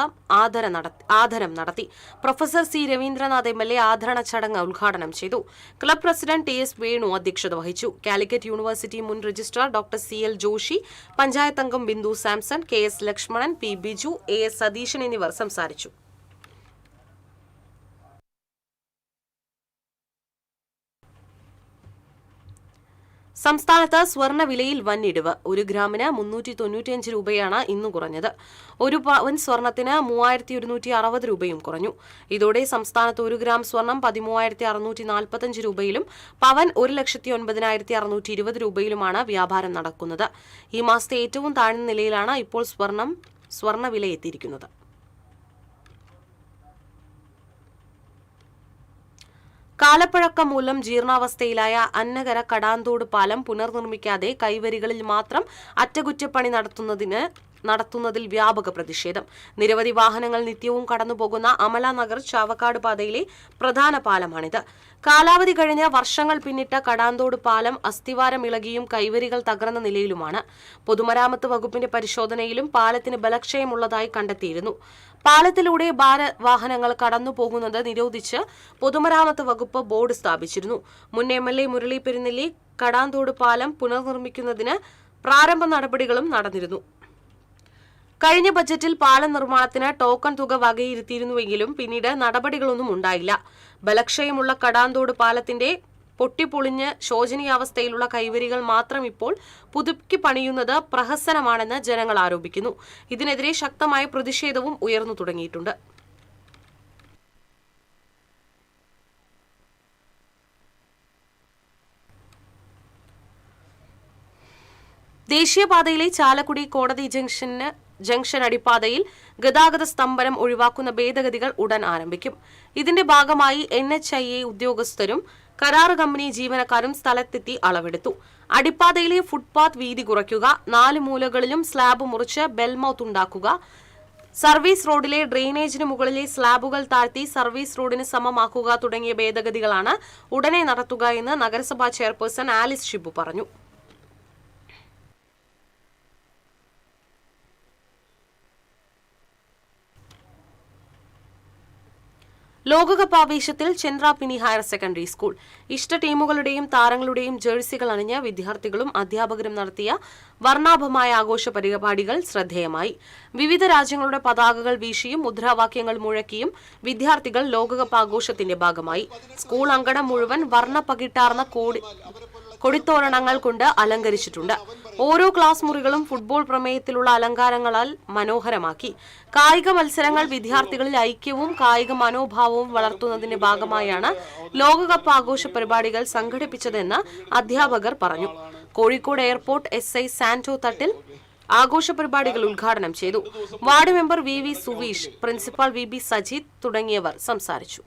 ആദരം നടത്തി. പ്രൊഫസർ സി രവീന്ദ്രനാഥ് MLA ആദരണ ചടങ്ങ് ഉദ്ഘാടനം ചെയ്തു. ക്ലബ്ബ് പ്രസിഡന്റ് TS വേണു അധ്യക്ഷത വഹിച്ചു. കാലിക്കറ്റ് യൂണിവേഴ്സിറ്റി മുൻ registrar doctor CL Joshi, panchayat അംഗം Bindu Samson, KS Lakshmanan, P Biju, AS Satheesan എന്നിവർ സംസാരിച്ചു. സംസ്ഥാനത്ത് സ്വർണ്ണ വിലയിൽ വൻ ഇടിവ്. 1 ഗ്രാമിന് 395 രൂപയാണ് ഇന്ന് കുറഞ്ഞത്. 1 പവൻ സ്വർണത്തിന് 3160 രൂപയും കുറഞ്ഞു. ഇതോടെ സംസ്ഥാനത്ത് 1 ഗ്രാം സ്വർണം 13,645 രൂപയിലും പവൻ 1,09,620 രൂപയിലുമാണ് വ്യാപാരം നടക്കുന്നത്. ഈ മാസത്തെ ഏറ്റവും താഴ്ന്ന നിലയിലാണ് ഇപ്പോൾ സ്വർണ്ണ വില എത്തിയിരിക്കുന്നത്. കാലപ്പഴക്കം മൂലം ജീർണാവസ്ഥയിലായ അന്നകര കടാന്തോട് പാലം പുനർനിർമ്മിക്കാതെ കൈവരികളിൽ മാത്രം അറ്റകുറ്റപ്പണി നടത്തുന്നതിൽ വ്യാപക പ്രതിഷേധം. നിരവധി വാഹനങ്ങൾ നിത്യവും കടന്നുപോകുന്ന അമലാനഗർ ചാവക്കാട് പാതയിലെ പ്രധാന പാലമാണിത്. കാലാവധി കഴിഞ്ഞ വർഷങ്ങൾ പിന്നിട്ട കടാന്തോട് പാലം അസ്ഥിവാരം ഇളകിയും കൈവരികൾ തകർന്ന നിലയിലുമാണ്. പൊതുമരാമത്ത് വകുപ്പിന്റെ പരിശോധനയിലും പാലത്തിന് ബലക്ഷയമുള്ളതായി കണ്ടെത്തിയിരുന്നു. പാലത്തിലൂടെ ഭാരവാഹനങ്ങൾ കടന്നുപോകുന്നത് നിരോധിച്ച് പൊതുമരാമത്ത് വകുപ്പ് ബോർഡ് സ്ഥാപിച്ചിരുന്നു. മുൻ MLA മുരളി പെരുന്നെല്ലി കടാന്തോട് പാലം പുനർനിർമ്മിക്കുന്നതിന് പ്രാരംഭ നടപടികളും നടന്നിരുന്നു. കഴിഞ്ഞ ബജറ്റിൽ പാലം നിർമ്മാണത്തിന് ടോക്കൺ തുക വകയിരുത്തിയിരുന്നുവെങ്കിലും പിന്നീട് നടപടികളൊന്നും ഉണ്ടായില്ല. ബലക്ഷയമുള്ള കടാന്തോട് പാലത്തിന്റെ പൊട്ടിപ്പൊളിഞ്ഞ് ശോചനീയാവസ്ഥയിലുള്ള കൈവരികൾ മാത്രം ഇപ്പോൾ പുതുക്കി പണിയുന്നത് പ്രഹസനമാണെന്ന് ജനങ്ങൾ ആരോപിക്കുന്നു. ഇതിനെതിരെ ശക്തമായ പ്രതിഷേധവും ഉയർന്നു തുടങ്ങിയിട്ടുണ്ട്. ദേശീയപാതയിലെ ചാലക്കുടി കോടതി ജംഗ്ഷൻ അടിപ്പാതയിൽ ഗതാഗത സ്തംഭനം ഒഴിവാക്കുന്ന ഭേദഗതികൾ ഉടൻ ആരംഭിക്കും. ഇതിന്റെ ഭാഗമായി NHIA ഉദ്യോഗസ്ഥരും കരാർ കമ്പനി ജീവനക്കാരും സ്ഥലത്തെത്തി അളവെടുത്തു. അടിപ്പാതയിലെ ഫുട്പാത്ത് വീതി കുറയ്ക്കുക, 4 മൂലകളിലും സ്ലാബ് മുറിച്ച് ബെൽമൌത്ത് ഉണ്ടാക്കുക, സർവീസ് റോഡിലെ ഡ്രെയിനേജിന് മുകളിലെ സ്ലാബുകൾ താഴ്ത്തി സർവീസ് റോഡിന് സമമാക്കുക തുടങ്ങിയ ഭേദഗതികളാണ് ഉടനെ നടത്തുക എന്ന് നഗരസഭാ ചെയർപേഴ്സൺ ആലിസ് ഷിബു പറഞ്ഞു. ലോകകപ്പ് ആവേശത്തിൽ ചന്ദ്രാപിനി ഹയർ സെക്കൻഡറി സ്കൂൾ. ഇഷ്ട ടീമുകളുടെയും താരങ്ങളുടെയും ജേഴ്സികൾ അണിഞ്ഞ് വിദ്യാർത്ഥികളും അധ്യാപകരും നടത്തിയ വർണ്ണാഭമായ ആഘോഷ പരിപാടികൾ ശ്രദ്ധേയമായി. വിവിധ രാജ്യങ്ങളുടെ പതാകകൾ വീശിയും മുദ്രാവാക്യങ്ങൾ മുഴക്കിയും വിദ്യാർത്ഥികൾ ലോകകപ്പ് ആഘോഷത്തിന്റെ ഭാഗമായി. സ്കൂൾ അങ്കണം മുഴുവൻ വർണ്ണ പകിട്ടാർന്ന കൊടിത്തോരണങ്ങൾ കൊണ്ട് അലങ്കരിച്ചിട്ടുണ്ട്. ഓരോ ക്ലാസ് മുറികളും ഫുട്ബോൾ പ്രമേയത്തിലുള്ള അലങ്കാരങ്ങളാൽ മനോഹരമാക്കി. കായിക മത്സരങ്ങൾ വിദ്യാർത്ഥികളിൽ ഐക്യവും കായിക മനോഭാവവും വളർത്തുന്നതിന്റെ ഭാഗമായാണ് ലോകകപ്പ് ആഘോഷ പരിപാടികൾ സംഘടിപ്പിച്ചതെന്ന് അധ്യാപകർ പറഞ്ഞു. കോഴിക്കോട് എയർപോർട്ട് SI സാന്റോ തട്ടിൽ ആഘോഷ പരിപാടികൾ ഉദ്ഘാടനം ചെയ്തു. Ward member VV Suveesh, principal VB Sajith തുടങ്ങിയവർ സംസാരിച്ചു.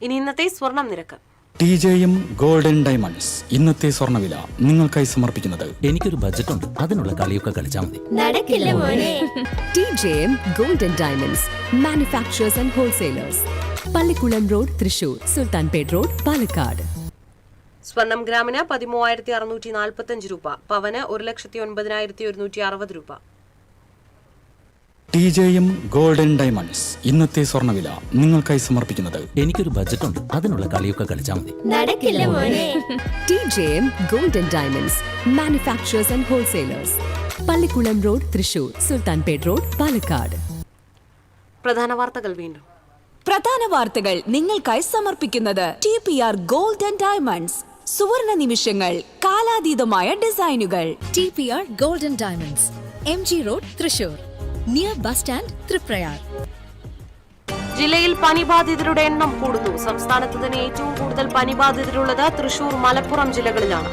ഇനി ഇന്നത്തെ സ്വർണം നിരക്ക്. TJM ഗോൾഡൻ ഡയമണ്ട്സ് ഇന്നത്തെ സ്വർണ്ണവില നിങ്ങൾക്കായി സമർപ്പിക്കുന്നത് എനിക്കൊരു ബജറ്റ് ഉണ്ട്, അതിനുള്ള കളിയൊക്കെ കളിച്ചാൽ മതി. നടക്കില്ല മോനെ. TJM golden diamonds manufacturers and wholesalers, Pallikulam road, Thrissur, Sultanpet road, Palakkad. സ്വർണം ഗ്രാമിന് 13,645 രൂപ, പവന് 1,09,160 രൂപ. TJM ഗോൾഡൻ ഡയമണ്ട്സ് ഇന്നത്തെ സ്വർണ്ണവില നിങ്ങൾക്കായി സമർപ്പിക്കുന്നത് എനിക്കൊരു ബജറ്റ് ഉണ്ട്, അതിനുള്ള കളിയൊക്കെ കളിച്ചാൽ മതി. നടക്കില്ല മോനെ. TJM golden diamonds manufacturers and wholesalers, Pallikulam road, Thrissur, Sultanpet road, Palakkad. പ്രധാന വാർത്തകൾ വീണ്ടും. പ്രധാന വാർത്തകൾ നിങ്ങൾക്കായി സമർപ്പിക്കുന്നത് TPR ഗോൾഡൻ ഡയമണ്ട്സ്, സുവർണ നിമിഷങ്ങൾ, കാലാതീതമായ ഡിസൈനുകൾ. TPR golden diamonds, MG road, Thrissur, near bus stand, Triprayar. ജില്ലയിൽ പനിബാധിതരുടെ എണ്ണം കൂടുന്നു. സംസ്ഥാനത്ത് തന്നെ ഏറ്റവും കൂടുതൽ പനിബാധിതരുള്ളത് തൃശൂർ, മലപ്പുറം ജില്ലകളിലാണ്.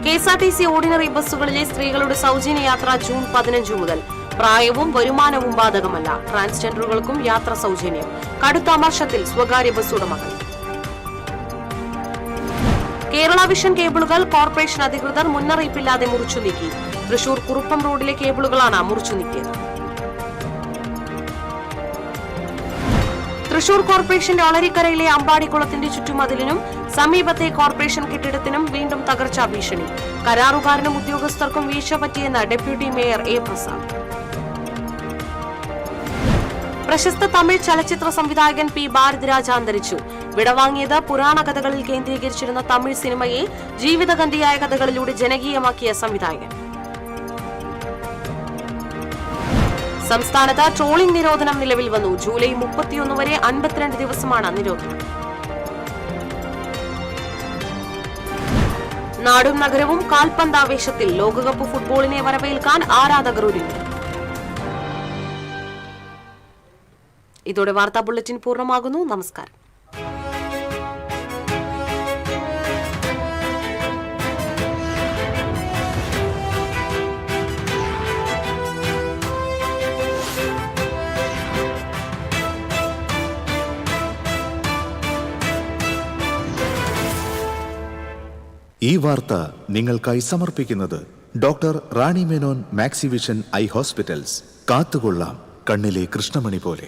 KSRTC ഓർഡിനറി ബസ്സുകളിലെ സ്ത്രീകളുടെ സൗജന്യ യാത്ര ജൂൺ 15 മുതൽ. പ്രായവും വരുമാനവും ബാധകമല്ല. ട്രാൻസ്ജെൻഡറുകൾക്കും യാത്ര സൗജന്യം. കടുത്ത അമർഷത്തിൽ സ്വകാര്യ ബസ് ഉടമകൾ. കേരള വിഷൻ കേബിളുകൾ കോർപ്പറേഷൻ അധികൃതർ മുന്നറിയിപ്പില്ലാതെ മുറിച്ചു നീക്കി. തൃശൂർ കുറുപ്പം റോഡിലെ കേബിളുകളാണ് മുറിച്ചു നീക്കിയത്. തൃശൂർ കോർപ്പറേഷന്റെ ഒളരിക്കരയിലെ അമ്പാടിക്കുളത്തിന്റെ ചുറ്റുമതിലിനും സമീപത്തെ കോർപ്പറേഷൻ കെട്ടിടത്തിനും വീണ്ടും തകർച്ചാ ഭീഷണി. കരാറുകാരനും ഉദ്യോഗസ്ഥർക്കും വീഴ്ച പറ്റിയെന്ന് ഡെപ്യൂട്ടി മേയർ A. പ്രസാദ്. പ്രശസ്ത തമിഴ് ചലച്ചിത്ര സംവിധായകൻ P. ഭാരതിരാജ അന്തരിച്ചു. വിടവാങ്ങിയത് പുരാണ കഥകളിൽ കേന്ദ്രീകരിച്ചിരുന്ന തമിഴ് സിനിമയെ ജീവിതഗന്ധിയായ കഥകളിലൂടെ ജനകീയമാക്കിയ സംവിധായകൻ. സംസ്ഥാനത്ത് ട്രോളിംഗ് നിരോധനം നിലവിൽ വന്നു. ജൂലൈ 31 വരെ 52 ദിവസമാണ് നിരോധനം. നാടും നഗരവും കാൽപന്താവേശത്തിൽ. ലോകകപ്പ് ഫുട്ബോളിനെ വരവേൽക്കാൻ ആരാധകർ ഒരുങ്ങി. ഇതോടെ വാർത്താ ബുള്ളറ്റിൻ പൂർണ്ണമാകുന്നു. നമസ്കാരം. ഈ വാർത്ത നിങ്ങൾക്കായി സമർപ്പിക്കുന്നത് doctor Rani Menon Maxivision I hospitals. കാത്തുകൊള്ളാം കണ്ണിലെ കൃഷ്ണമണി പോലെ.